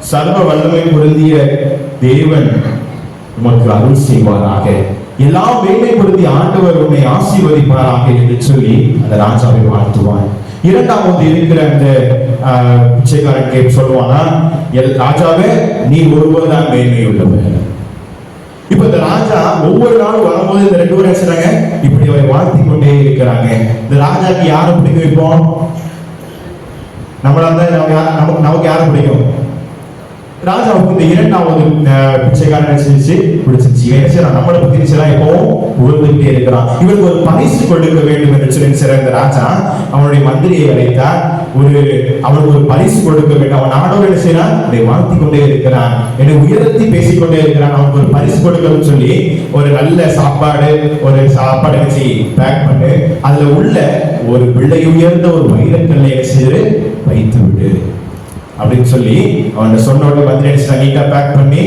சர்வ வல்லமை பொருந்திய தேவன் உமக்கு அருள் செய்வாராக, எல்லாம் மேன்மைப்படுத்தி ஆண்டவர் உன்னை ஆசீர்வதிப்பாராக என்று சொல்லி அந்த ராஜாவை வாழ்த்துவான். இரண்டாவது இருக்கிற அந்த பிச்சைக்காரன் கேட்டு சொல்லுவானா, ராஜாவே நீ ஒருவர் தான் மேன்மை உள்ளவர். இப்ப இந்த ராஜா ஒவ்வொரு நாளும் வரும்போது இந்த 2 பேரும் செய்றாங்க, இப்படி அவரை வாழ்த்தி கொண்டே இருக்கிறாங்க. இந்த ராஜாக்கு யாரை பிடிக்க வைப்போம்? நம்மளால நமக்கு யாரை பிடிக்கும்? ராஜாவுக்கு இந்த இரண்டாவது பிச்சைக்காரன் பிடிச்சிருச்சு. நம்மளை பத்தி எப்பவும் உழுந்துகிட்டே இருக்கிறான். இவருக்கு ஒரு பரிசு கொடுக்க வேண்டும் என்று சொல்லி இந்த ராஜா அவனுடைய மந்திரியை அழைத்தார். அவனுக்கு ஒரு பரிசு கொடுக்க வேண்டும். அவன் நாடோடு என்ன செய்யறான்? அதை வாழ்த்தி கொண்டே இருக்கிறான், என்னை உயர்த்தி பேசிக்கொண்டே இருக்கிறான். அவனுக்கு ஒரு பரிசு கொடுக்கணும்னு சொல்லி ஒரு நல்ல சாப்பாடு வச்சு பேக் பண்ணு, அதுல உள்ள ஒரு விலை உயர்ந்த ஒரு வைரக்கல்லை செய்து வைத்து விடு அப்படின்னு சொல்லி அவன் சொன்ன உடனே மந்திரி நீட்டா பேக் பண்ணி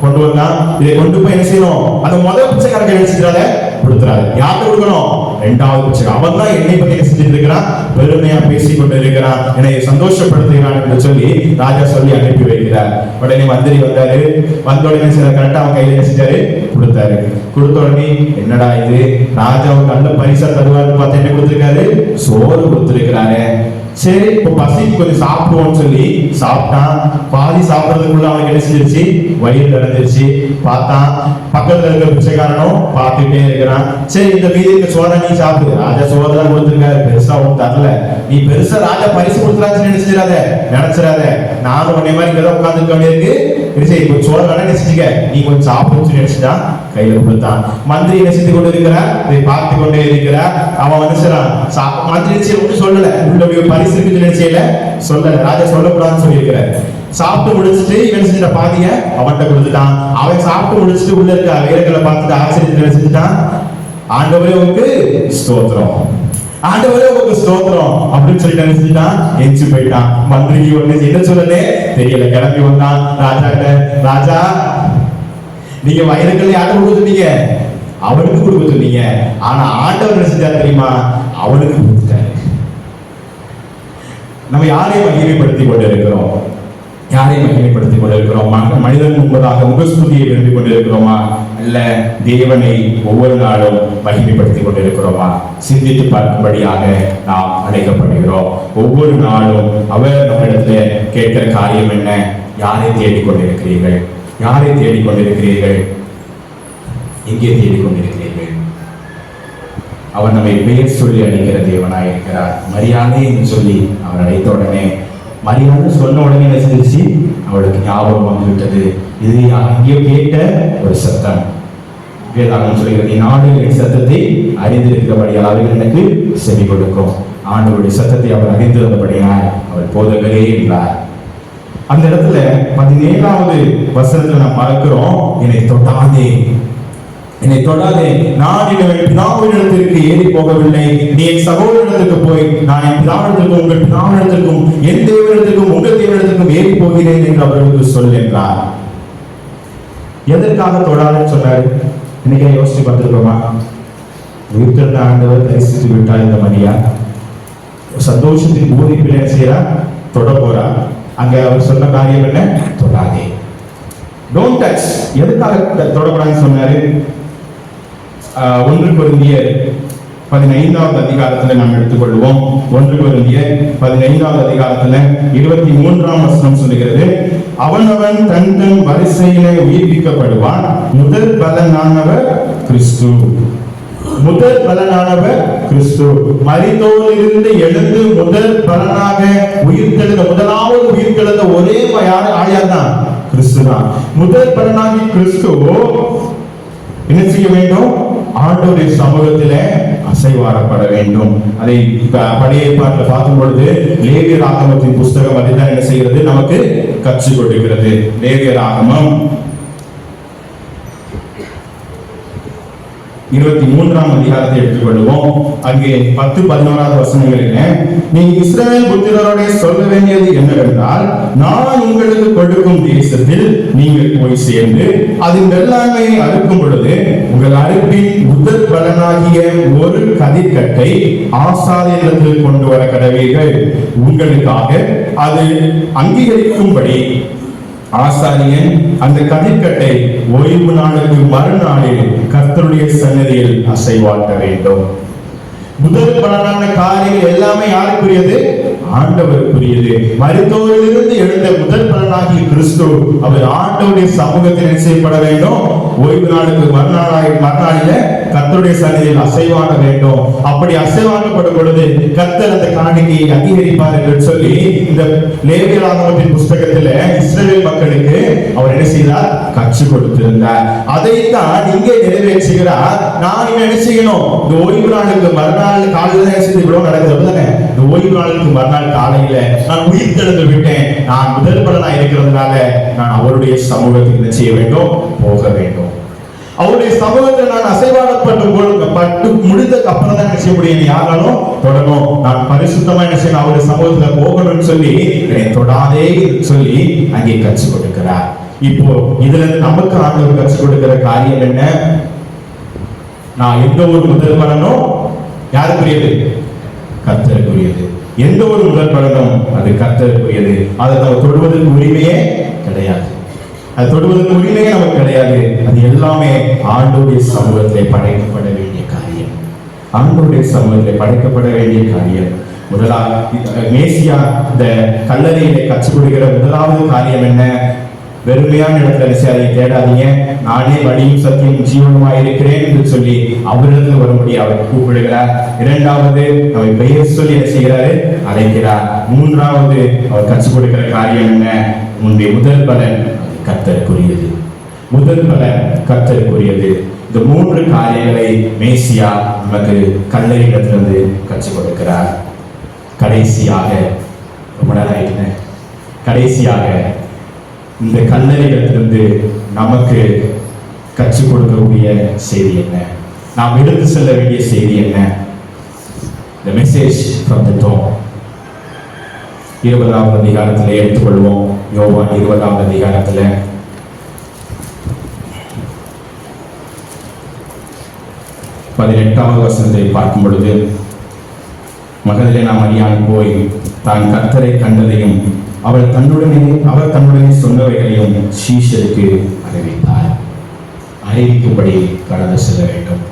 கொண்டு வந்தான். இதை கொண்டு போய் என்ன செய்யணும்? அந்த முதல் பிச்சைக்காரன் என்ன செஞ்சால கொடுத்துறாரு. யாருக்கு கொடுக்கணும்? இரண்டாவது பிச்சைக்காரன். அவன் தான் என்னை பத்தி என்ன செஞ்சுட்டு இருக்கிறான்? பெருமையா பேசிக் கொண்டு இருக்கிறான், என்னை சந்தோஷப்படுத்துகிறான் என்று சொல்லி ராஜா சொல்லி அனுப்பி வைக்கிறார். உடனே மந்திரி வந்தாரு. வந்த உடனே சில கரெக்டா அவன் கையில என்ன செஞ்சாரு? கொடுத்தாரு. கொடுத்த உடனே என்னடா இது, ராஜா ஒரு நல்ல பரிசா தருவாருன்னு பார்த்து என்ன கொடுத்திருக்காரு? சோறு கொடுத்திருக்கிறாரு. சரி, இப்ப பசிக்கு கொஞ்சம் சாப்பிடுவோம்னு சொல்லி சாப்பிட்டான். பாதி சாப்பிடுறதுக்குள்ள அவனுக்கு என்ன செஞ்சிருச்சு? வயிறு நடந்துருச்சு. பார்த்தான், பக்கத்துல இருக்கிற பிச்சைக்காரனும் பார்த்துட்டே இருக்கிறான். சரி, இந்த மீதி இருக்க சோறை நீ சாப்பிடு. ராஜா சோறு தான் கொடுத்துருக்காரு, பெருசா ஒன்றும் தரல. நீ பெருசா ராஜா பரிசு கொடுத்துறாச்சுன்னு நினைச்சிடாத. நானும் உன்னை மாதிரி இங்கதான் உட்கார்ந்துருக்க வேண்டியிருக்கு. கொஞ்சம் சோறு வேணா நினைச்சிக்க, நீ கொஞ்சம் சாப்பிடுன்னு நினைச்சுட்டா கையில கொடுத்தான். மந்திரி நினைச்சு கொண்டு இருக்கிறார், இதை பார்த்து கொண்டே இருக்கிறார். அவன் நினைச்சான், மந்திரி ஒன்றும் சொல்லல, உள்ள பரிசு இருக்குன்னு நினைச்சல சொல்லல, ராஜா சொல்லக்கூடாதுன்னு சொல்லி இருக்கிறார். சாப்பிட்டு முடிச்சுட்டு இவன் செஞ்ச பாதிய அவன்கிட்ட கொடுத்துட்டான். அவன் சாப்பிட்டு முடிச்சுட்டு உள்ள இருக்க வீரர்களை பார்த்துட்டு ஆச்சரியத்தை நினைச்சுட்டான். ஆண்டவரே உங்களுக்கு ஸ்தோத்திரம், ஆண்டவரே உங்களுக்கு ஸ்தோத்திரம் அப்படின்னு சொல்லிட்டு நினைச்சுட்டான். எஞ்சி போயிட்டான். மந்திரி ஒண்ணு என்ன சொல்லலே தெரியல. கிளம்பி வந்தான் ராஜா கிட்ட. ராஜா, நீங்க வயிறுகள் யாருக்கு கொடுக்க சொன்னீங்க? அவனுக்கு கொடுக்க சொன்னீங்க. ஆனா ஆண்டவர் என்ன செஞ்சார் தெரியுமா? அவனுக்கு கொடுத்துட்டாரு. நம்ம யாரை மகிமைப்படுத்திக் கொண்டிருக்கிறோம்? யாரை மகிமைப்படுத்திக் கொண்டிருக்கிறோம்? மனிதன் முன்பதாக முகஸ்துதியை விரும்பிக் கொண்டிருக்கிறோமா? அல்ல தேவனை ஒவ்வொரு நாளும் மகிமைப்படுத்திக் கொண்டிருக்கிறோமா? சிந்தித்து பார்க்கும்படியாக நாம் அழைக்கப்படுகிறோம். ஒவ்வொரு நாளும் அவர் நம்மிடத்துல கேட்கிற காரியம் என்ன? யாரை தேடிக்கொண்டிருக்கிறீர்கள்? யாரை தேடிக்கொண்டிருக்கிறீர்கள்? எங்கே தேடிக்கொண்டிருக்கிறீர்கள்? அவர் நம்மை பெயர் சொல்லி அழைக்கிற தேவனாய் இருக்கிறார். மரியாதை என்று சொல்லி அவர் அழைத்த உடனே, மரியாதை சொன்ன உடனே என்ன செஞ்சிச்சு? அவளுக்கு ஞாபகம் வந்துவிட்டது. இது அங்கேயோ கேட்ட ஒரு சத்தம். வேதாகம் சொல்கிறது, நாடுகளின் சத்தத்தை அறிந்திருக்கிறபடியால் அவர்கள் எனக்கு செவி கொடுக்கும். ஆண்டவருடைய சத்தத்தை அவர் அறிந்திருந்தபடியால் அவர் போதகரே என்றார். அந்த இடத்துல 17வது வசனத்துல நாம் பார்க்கிறோம், என்னை தொட்டாதே, என்னை தொடாதே, நான் என் பிதாவினிடத்திற்கு ஏறி போகவில்லை, நீ என் சகோதரனிடத்திற்கு போய் நான் என் பிதாவினிடத்திற்கும் உங்கள் பிதாவினிடத்திற்கும் என் தேவனிடத்திற்கும் உங்கள் தேவனிடத்திற்கும் ஏறி போகிறேன் என்று அவர்களுக்கு சொல் என்றார். எதற்காக தொடாதுன்னு சொன்னார்? இன்னைக்கு யோசிச்சு பார்த்திருக்கோமா? உயிர்த்தெழுந்த ஆண்டவர் தரிசித்து விட்டார் இந்த மரியா. சந்தோஷத்தின் போதிப்பில் என்ன செய்யறா? தொட போறா. அங்க அவர் சொன்ன காரியம் என்ன? தொடாதே, டோன்ட் டச். எதுக்காக தொடக்கூடாதுன்னு சொன்னாரு? 1 கொரிந்தியர் 15வது அதிகாரத்துல நாம் எடுத்துக்கொள்வோம். 1 கொரிந்தியர் 15வது அதிகாரத்துல 23ஆம் வசனம் சொல்லுகிறது, அவனவன் தன் தன் வரிசையிலே உயிர்ப்பிக்கப்படுவான், முதல் பலனானவர் கிறிஸ்து. முதல் பலனானவர் கிறிஸ்து. மரித்தோரிலிருந்து எழுந்து முதல் பலனாக உயிர்த்தெழுந்த, முதலாவது உயிர்த்தெழுந்த ஒரே ஆயார் தான் கிறிஸ்து தான். முதல் பலனாகி கிறிஸ்து என்ன செய்ய வேண்டும்? ஆண்டவருடைய சமூகத்திலே அசைவாடப்பட வேண்டும். அதை பழைய ஏற்பாட்டில் பார்க்கும் பொழுது லேவியர் ஆகமத்தின் புஸ்தகம் அதுதான் என்ன செய்கிறது? நமக்கு கற்றுக் கொடுக்கிறது. லேவியர் ஆகமம் 23ஆம் அதிகாரத்தை எடுத்துக்கொள்வோம். அங்கே 10-11வது வசனங்களில், நீ இஸ்ரவேல் புத்திரரோட சொல்ல வேண்டியது என்னவென்றால், நான் உங்களுக்கு கொடுக்கும் தேசத்தில் நீங்கள் போய் சேர்ந்து அதன் வெள்ளாண்மையை அறுக்கும் பொழுது உங்கள் அறுப்பின் முதல் பலனாகிய ஒரு கதிர்கட்டை ஆசாரியத்தில் கொண்டு வர கடவீர்கள். உங்களுக்காக அது அங்கீகரிக்கும்படி ஆசாரியன் அந்த கதிர்கட்டை ஓய்வு நாளுக்கு மறுநாளில் கர்த்தருடைய சன்னதியில் அசைவாட்ட வேண்டும். முதல் பலனான காரியங்கள் எல்லாமே யாருக்குரியது? ஆண்டவருக்குரியது. மரித்தோரிலிருந்து எழுந்த முதல் பலனாகிய கிறிஸ்து அவர் ஆண்டவருடைய சமூகத்தில் செய்யப்பட வேண்டும். ஓய்வு நாளுக்கு மறுநாளில கர்த்தருடைய சன்னதியில் அசைவாட வேண்டும். அப்படி அசைவாடப்படும் பொழுது கர்த்தர் அந்த காணிக்கையை அங்கீகரிப்பார் என்று சொல்லி இந்த லேவியர் ஆகமத்தின் புஸ்தகத்தில் இஸ்ரவேல் மக்களுக்கு அவர் என்ன செய்தார்? கற்றுக் கொடுத்திருந்தார். அதைத்தான் இங்கே நிறைவேற்றுகிறார். நான் என்ன செய்யணும்? இந்த ஓய்வு நாளுக்கு மறுநாள் காலையில இவ்வளவு நடக்குது. இந்த ஓய்வு நாளுக்கு மறுநாள் காலையில நான் உயிர் தெழுந்து விட்டேன், நான் முதல் பலனா இருக்கிறதுனால நான் அவருடைய சமூகத்துக்கு என்ன செய்ய வேண்டும்? போக வேண்டும். அவருடைய சமூகத்தில் நான் அசைவாடப்பட்டு முடிந்ததுக்கு அப்புறம் தான் என்ன செய்ய முடியும்? யாராலும் தொடரும். நான் பரிசுத்தமா என்ன செய்யணும்? அவருடைய சமூகத்துல போகணும்னு சொல்லி தொடாதே சொல்லி அங்கே கற்றுக் கொடுக்கிறார். இப்போ இதுல இருந்து நமக்கு ஆண்டவர் கற்றுக் கொடுக்கிற காரியம் என்ன? நான் எந்த ஒரு முதல் பலனும் யாருக்குரியது? கர்த்தருக்குரியது. எந்த ஒரு முதல் பலனும் அது கர்த்தருக்குரியது. அதை நம்ம தொடுவதற்கு உரிமையே கிடையாது. அது தொடுவதற்கு உரிமையே நமக்கு கிடையாது. அது எல்லாமே ஆண்டவருடைய சமூகத்திலே படைக்கப்பட வேண்டிய காரியம். ஆண்டவருடைய சமூகத்திலே படைக்கப்பட வேண்டிய காரியம். மேசியா இந்த கல்லறையிலே கற்றுக் கொடுக்கிற முதலாவது காரியம் என்ன? வெறுமையான இடத்துல அதை தேடாதீங்க, நானே வழியும் சத்தியம் ஜீவனுமாய் இருக்கிறேன் என்று சொல்லி அவரிடத்தில் வரும்படி அவர் கூப்பிடுகிறார். இரண்டாவது அவர் பெயர் சொல்லி என்ன செய்கிறாரு? அழைக்கிறார். மூன்றாவது அவர் கற்றுக் கொடுக்கிற காரியம் என்ன? உன்னுடைய முதல் பலன் கர்த்தருக்குரியது. முதல் பலன் கர்த்தருக்குரியது. இந்த 3 காரியங்களை மேசியா நமக்கு கல்லறையிடத்திலிருந்து கற்றுக் கொடுக்கிறார். கடைசியாக ரொம்ப நேரம் ஆயிடுச்சு. கடைசியாக இந்த கல்லறையிடத்திலிருந்து நமக்கு கற்றுக் கொடுக்கக்கூடிய செய்தி என்ன? நாம் எடுத்து செல்ல வேண்டிய செய்தி என்ன? The message from the tomb. 20வது அதிகாரத்தில் எடுத்துக்கொள்வோம். யோவான் 20வது அதிகாரத்தில் 18வது வசனத்தை பார்க்கும் பொழுது, மகதலேனா மரியாள் போய் தான் கர்த்தரை கண்டதையும் அவர் தன்னுடனே சொன்னவைகளையும் சீஷருக்கு அறிவித்தார். அறிவிக்கும்படி கடந்து செல்ல வேண்டும்.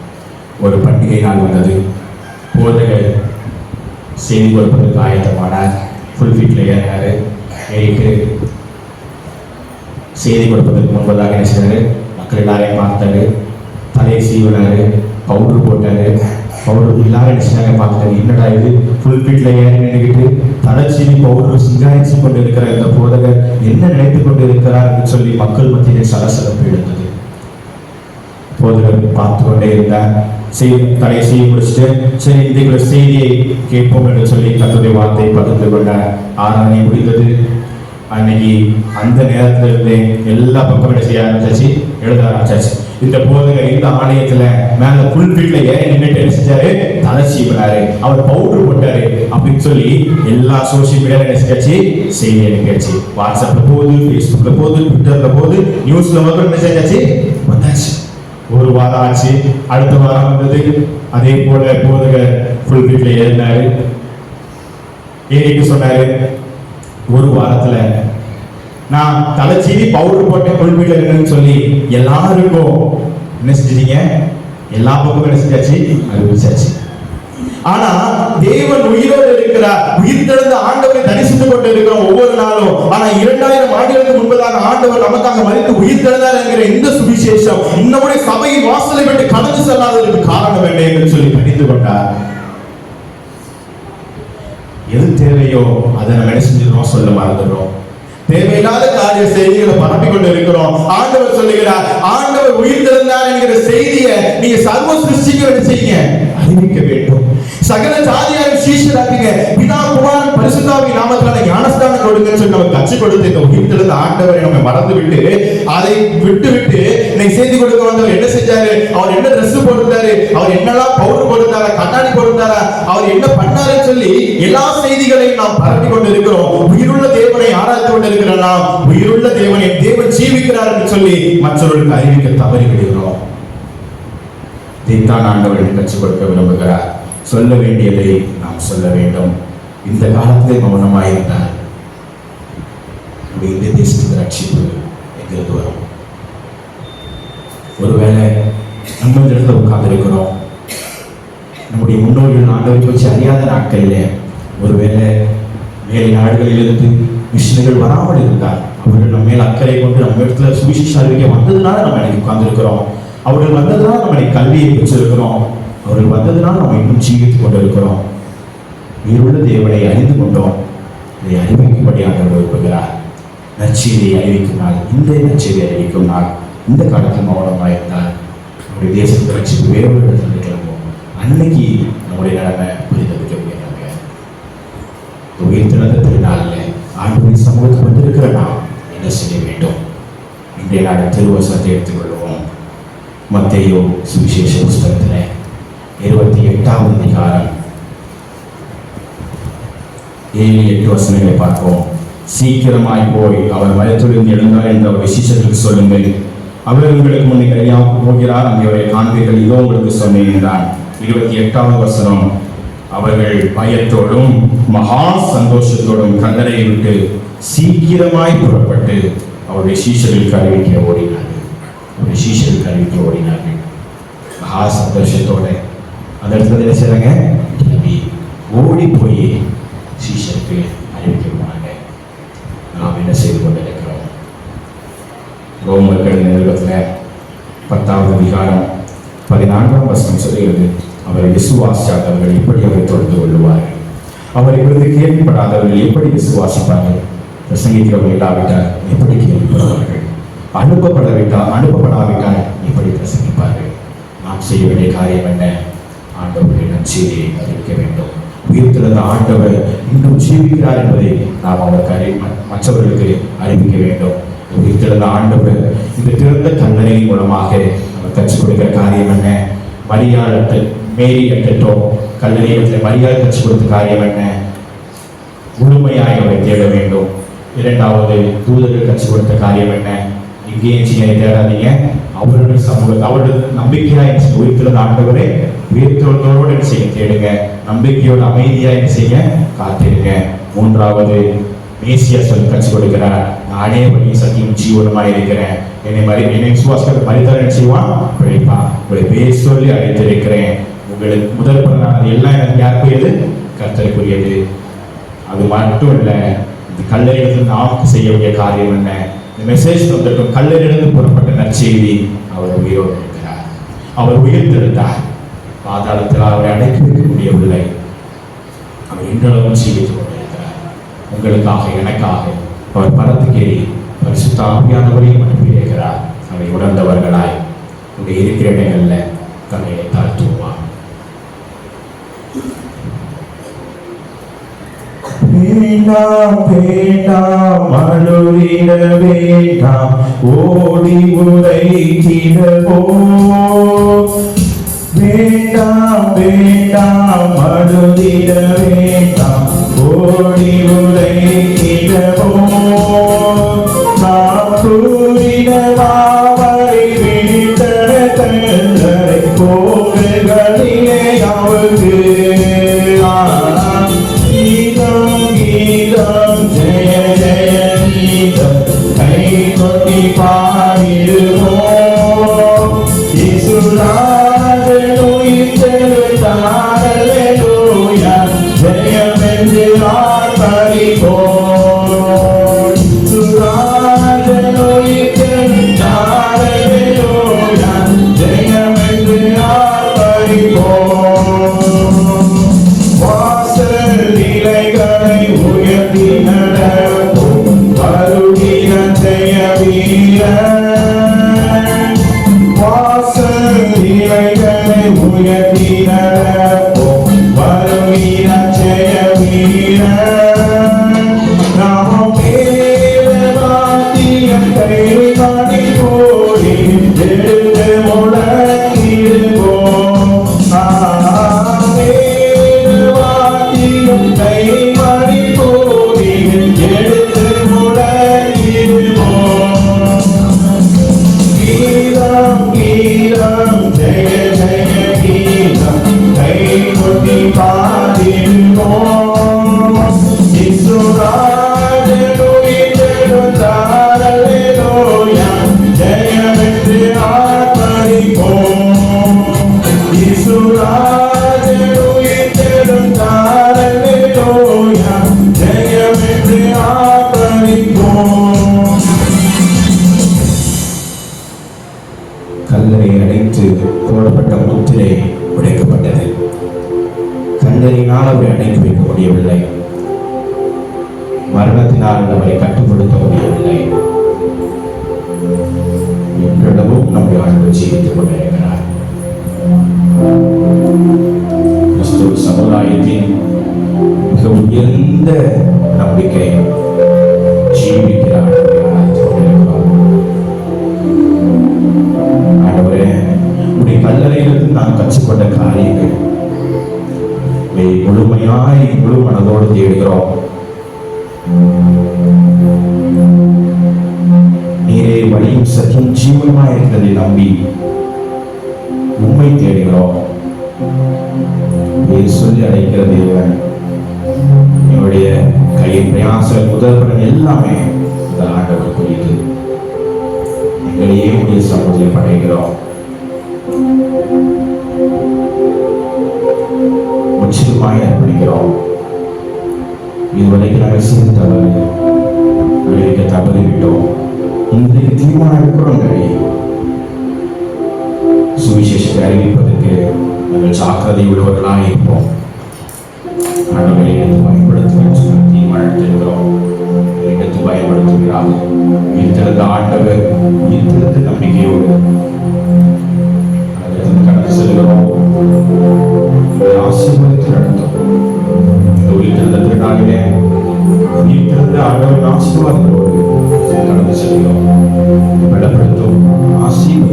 ஒரு பண்டிகை நாள் வந்தது. போதகர் செய்தி கொடுப்பதற்கு ஆயத்தமானார். ஃபுல் ஃபீட்டில் ஏறினாரு. ஏறிட்டு செய்தி கொடுப்பதற்கு முன்பதாக என்ன செய்றாரு? மக்கள் எல்லாரையும் பார்த்தாரு. தலையை சீவினாரு. பவுடர் போட்டாரு. பவுடர் எல்லாரும் என்ன செய்றாங்க பார்த்தாரு. என்னடா இது, ஃபுல் ஃபீட்டில் ஏறி நின்றுக்கிட்டு தலைச்சீவி பவுடர் சிங்காரிச்சு கொண்டு இருக்கிற இந்த போதகர் என்ன நினைத்துக் கொண்டு இருக்கிறார் என்று சொல்லி மக்கள் மத்தியிலே சலசலப்பு எழுந்தது. போதகர் பார்த்து கொண்டே இருந்தார். தலையை செய்ய முடிச்சுட்டு சரி இந்த செய்தியை கேட்போம் என்று சொல்லி கர்த்தருடைய வார்த்தையை பகிர்ந்து கொண்டார். ஆராதனை முடிந்தது. அன்னைக்கு அந்த நேரத்துல இருந்தே எல்லா பக்கம் என்ன செய்ய ஆரம்பிச்சாச்சு, எழுத ஆரம்பிச்சாச்சு. இந்த போதகர் இந்த ஆலயத்துல மேல புல் வீட்டுல ஏறி நின்றுட்டு என்ன செஞ்சாரு, தலை சீவினாரு, அவர் பவுடர் போட்டாரு அப்படின்னு சொல்லி எல்லா சோசியல் மீடியால என்ன செஞ்சாச்சு, செய்தி அனுப்பியாச்சு. வாட்ஸ்அப்ல போகுது, பேஸ்புக்ல போகுது, ட்விட்டர்ல போகுது, நியூஸ்ல வந்து என்ன செஞ்சாச்சு, வந்தாச்சு. ஒரு வாரம் ஆச்சு. அடுத்த வாரம் வந்தது. அதே போல போதகர் புல் வீட்டுல ஏறினாரு. ஏறிட்டு சொன்னாரு, ஒரு வாரத்துல நான் தலைச்சீவி பவுடர் போட்ட கொள்வீட்டில் இருக்குன்னு சொல்லி எல்லாருக்கும் என்ன செஞ்சீங்க, எல்லா பக்கமும் என்ன செஞ்சாச்சு, அறிவிச்சாச்சு. ஆனா தேவன் உயிரோடு இருக்கிறார். உயிர் தெழுந்த ஆண்டவரை தரிசித்துக் கொண்டு இருக்கிறோம் ஒவ்வொரு நாளும். ஆனா 2000 ஆண்டுகளுக்கு முன்பதாக ஆண்டவர் நமக்காக மரித்து உயிர் தெழுந்தார் என்கிற இந்த சுவிசேஷம் நம்முடைய சபையின் வாசலை விட்டு கடந்து செல்லாததற்கு காரணம் என்ன என்று சொல்லி படித்து கொண்டார். எது தேவையோ அதை நம்ம என்ன செஞ்சிடறோம், சொல்ல மறந்துடுறோம். தேவையில்லாத காரிய செய்திகளை பரப்பி கொண்டு இருக்கிறோம். ஆண்டவர் சொல்லுகிறார், ஆண்டவர் உயிர் தெழுந்தார் என்கிற செய்தியை நீங்க சர்வ சிருஷ்டிக்க செய்யுங்க, அறிவிக்க வேண்டும். சகல ஜாதியாரும் சீஷராக்குங்க, பிதா குமாரன் பரிசுத்தாவின் நாமத்தினால ஞானஸ்தானம் கொடுங்கன்னு சொல்லி நமக்கு கற்றுக் கொடுத்து இந்த உயிர் தெழுந்த ஆண்டவரை நம்ம மறந்து விட்டு அதை விட்டு இன்னைக்கு செய்தி கொடுக்க வந்தவர் என்ன செஞ்சாரு, அவர் என்ன ட்ரெஸ் போட்டுட்டாரு, அவர் என்னெல்லாம் பவுடர் போட்டுட்டாரா, கண்ணாடி போட்டுட்டாரா, அவர் என்ன பண்ணாருன்னு சொல்லி எல்லா செய்திகளையும் நாம் பரப்பி கொண்டு இருக்கிறோம். உயிருள்ள தேவனை ஆராய்ந்து கொண்டு இருக்கிற நாம் உயிருள்ள தேவனை, தேவன் ஜீவிக்கிறார் என்று சொல்லி மற்றவர்களுக்கு அறிவிக்க தவறி விடுகிறோம். இதைத்தான் ஆண்டவர் கற்றுக் கொடுக்க விரும்புகிறார். சொல்ல வேண்டியதை நாம் சொல்ல வேண்டும். இந்த காலத்திலே மௌனமாயிருந்தால் இந்த தேசத்துக்கு ரட்சிப்பு எங்கிருந்து வரும்? ஒருவேளை நம்ம இந்த இடத்துல உட்கார்ந்து இருக்கிறோம், நம்முடைய முன்னோர்கள் ஆண்டவரை பற்றி அறியாத நாட்களிலே ஒருவேளை வேலை நாடுகளிலிருந்து மிஷினர்கள் வராமல் இருந்தார். அவர்கள் நம்ம மேல் அக்கறை கொண்டு நம்ம இடத்துல சுவிசேஷ அறிவிக்க வந்ததுனால நம்ம இன்னைக்கு உட்கார்ந்து இருக்கிறோம். அவர்கள் வந்ததுனால நம்ம இன்னைக்கு கல்வியை பெற்றிருக்கிறோம். அவர்கள் வந்ததுனால் நம்ம இன்னும் ஜீவித்துக் கொண்டு இருக்கிறோம். உயிருள்ள தேவனை அறிந்து கொண்டோம். இதை அறிவிக்கும்படி ஆண்டவர் விரும்புகிறார். நற்செய்தியை அறிவிக்கும் நாள், இந்த நற்செய்தியை அறிவிக்கும் நாள். இந்த காலத்தில் மௌனமாக இருந்தால் நம்முடைய தேசத்தை ரட்சிப்பு வேறு ஒரு இடத்துல கிளம்பும். அன்னைக்கு நம்முடைய நிலைமை புரிந்தளிக்க முடியாது. உயிர் திறந்த திருநாளில் ஆண்டவரின் சமூகத்துக்கு வந்திருக்கிற நாம் என்ன செய்ய வேண்டும்? இன்றைய நாள் திருவசனத்தை எடுத்துக்கொள்வோம். மத்தேயு சுவிசேஷ புஸ்தகத்தில் 28வது அதிகாரம் 7-8 வசனங்களை பார்ப்போம். சீக்கிரமாய் போய் அவர் மரித்தொழிந்து எழுந்தார் என்று அவர் விசேஷத்துக்கு சொல்லுங்கள். அவர் உங்களுக்கு முன்னே கரையாக போகிறார், அங்கே அவரை காண்பீர்கள், இதோ உங்களுக்கு சொன்னேன் என்றான். 28வது வசனம், அவர்கள் பயத்தோடும் மகா சந்தோஷத்தோடும் கல்லறையை விட்டு சீக்கிரமாய் புறப்பட்டு அவருடைய சீஷர்களுக்கு அறிவிக்க ஓடினார்கள். அவருடைய சீஷர்களுக்கு அறிவிக்க ஓடினார்கள். மகா சந்தோஷத்தோட அந்த இடத்துல என்ன செய்றாங்க, ஓடி போய் சீஷருக்கு அறிவிக்க போனாங்க. நாம் என்ன செய்து கொண்டிருக்கிறோம்? ரோமர்கள் நிறுவனத்தில் 10வது அதிகாரம் 14ஆம் வசனம் சொல்லுகிறது, அவரை விசுவாசியாதவர்கள் எப்படி அவரை தொடர்ந்து கொள்ளுவார்கள்? அவரை குறித்து கேள்விப்படாதவர்கள் எப்படி விசுவாசிப்பார்கள்? பிரசங்கிக்கிறவர்கள் இல்லாவிட்டால் எப்படி கேள்விப்படுவார்கள்? அனுப்பப்படாவிட்டால் எப்படி பிரசங்கிப்பார்கள்? நாம் செய்ய வேண்டிய காரியம் என்ன? ஆண்டவருடைய நற்செய்தியை அறிவிக்க வேண்டும். உயிர்த்தெழுந்த ஆண்டவர் இன்னும் ஜீவிக்கிறார் என்பதை நாம் அவருக்கு மற்றவர்களுக்கு அறிவிக்க வேண்டும். உயிர்த்தெழுந்த ஆண்டவர் இந்த திறந்த கல்லறையின் மூலமாக நம்ம கற்றுக் கொடுக்கிற காரியம் என்ன? மேரி எட்டோ கல்லறையில் மரியாதை கற்றுக் கொடுத்த காரியம் என்ன? முழுமையாக அவரை தேட வேண்டும். 2வது தூதர்கள் கற்றுக் கொடுத்த காரியம் என்ன? இங்கேயும் சின்ன தேடாதீங்க, அவருடைய சமூக அவருடைய நம்பிக்கையா என்ன செய்ய உயிர்த்தெழுந்த ஆண்டவரே உயிர்த்தெழுந்தோடு என்ன செய்ய தேடுங்க, நம்பிக்கையோட அமைதியா என்ன செய்ய காத்திருங்க. மூன்றாவது மேசியா சொல்லி கட்சி கொடுக்கிறார், நானே வழி சத்தியம் ஜீவனமாய் இருக்கிறேன், என்னை விசுவாசத்தை மரித்தார் என்ன செய்வான் பிழைப்பா, உங்களை பேர் சொல்லி அழைத்திருக்கிறேன். உங்களுக்கு முதல் பிறநாள் எல்லாம் எனக்கு யாருக்குரியது? கர்த்தருக்குரியது. அது மட்டும் இல்ல, இந்த கல்லறையிலிருந்து நமக்கு செய்ய வேண்டிய காரியம் என்ன? இந்த மெசேஜ் வந்திருக்கும் கல்லறையிலிருந்து புறப்பட்ட நற்செய்தி, அவர் உயிரோடு இருக்கிறார், அவர் உயிர்த்தெழுந்தார். பாதாளத்தில் அவரை அடக்கி வைக்க முடியவில்லை, அவர் இன்றளவும் ஜீவித்துக் கொண்டிருக்கிறார். உங்களுக்காக எனக்காக அவர் பரத்துக்கேறி பரிசுத்த ஆவியானவரையும் அனுப்பியிருக்கிறார். அதை உணர்ந்தவர்களாய் இங்கே இருக்கிற இடங்கள்ல தன்னை தாழ்த்துவார். வேண்டாம் வேண்டாம் அழுதிட வேண்டாம், ஓடி உரைத்திடவோ. வேண்டாம் வேண்டாம் அழுதிட வேண்டாம், ஓடி உரைத்திடவோ. நாம் கூறினவாவை விழித்தர கல்லறை போகுகளிலே அவருக்கு கீதம் கீதம் ஜெய ஜெய கீதம் கை கொட்டி பாடிடுவோம். இயேசுராஜன் உயிர்த்தெழுந்தார், அல்லேலூயா, ஜெயம் என்று ஆர்ப்பரிப்போம். இயேசுராஜன் உயிர்த்தெழுந்தார், அல்லேலூயா, ஜெயம் என்று ஆர்ப்பரிப்போம். வாசல் நிலைகளை உயர்த்தி நடப்போம், வருகிற ஜெய வீரன். வாசல் நிலைகளை உயர்த்தி நடப்போம், வருகிற ஜெய வீரன். நாம் வேதவாத்தியத்தை காட்டி போடி எடுத்து முழங்கிடுவோம். கை மறி போடி எடுத்து முழங்கிடுவோம். கீதம் கீதம் ஜெய ஜெய கீதம் கை கொட்டி பாடிடுவோம். இயேசுராஜன் உயிர்த்தெழுந்தார், அல்லேலூயா, ஜெயம் என்று ஆர்ப்பரிப்போம். இயேசுராஜன் உயிர்த்தெழுந்தார், அல்லேலூயா, ஜெயம் என்று ஆர்ப்பரிப்போம். கல்லறை அடைத்து போடப்பட்ட முத்திரை உடைக்கப்பட்டது. கல்லறையினால் அவரை அடைத்து வைக்க முடியவில்லை, மரணத்தினால் அவரை கட்டுப்படுத்த முடியவில்லை. இன்றளவும் நம்முடைய ஆண்டவர் ஜீவித்துக் கொண்டிருக்கிறார். கிறிஸ்துவ சமுதாயத்தின் மிக உயர்ந்த நம்பிக்கை ஜீவிக்கிறார். ஆண்டவரே, உடைய கல்லறையிலிருந்து நான் கற்றுக்கொண்ட காரியங்கள் முழுமையாய் முழு மனதோடு தேடுகிறோம். நீரே வழியும் சற்றும் ஜீவனமாய் இருக்கிறதை நம்பி உண்மை தேடுகிறோம். சொல்லி அழைக்கிற தேவன், என்னுடைய கையின் பிரயாச முதல் பலன் எல்லாமே இந்த ஆண்டவர் குறித்து எங்களையே உடைய சமூகத்தில் படைக்கிறோம். முற்றிலுமாய் அர்ப்பணிக்கிறோம். இதுவரைக்கும் நாங்கள் செய்த தவறு, அழைக்க தவறிவிட்டோம். இன்றைக்கு தீர்மானம் இருக்கிறோம், சுவிசேஷத்தை அறிவிப்பதற்கு நாங்கள் ஜாக்கிரதை உள்ளவர்களாக இருப்போம். ஆண்டவரை எடுத்து பயன்படுத்துகிறோம், தீர்மானத்திருக்கிறோம். எடுத்து பயன்படுத்துகிறார். உயிர்த்தெழுந்த ஆண்டவர், உயிர்த்தெழுந்த நம்பிக்கையோடு கடந்து செல்கிறோம். ஆசீர்வதித்து நடத்தும். இந்த உயிர்த்தெழுந்த திருநாளிலே உயிர்த்தெழுந்த ஆண்டவரின் ஆசீர்வாதங்களோடு கடந்து செல்கிறோம். பலப்படுத்தும், ஆசீர்வதிக்கும்.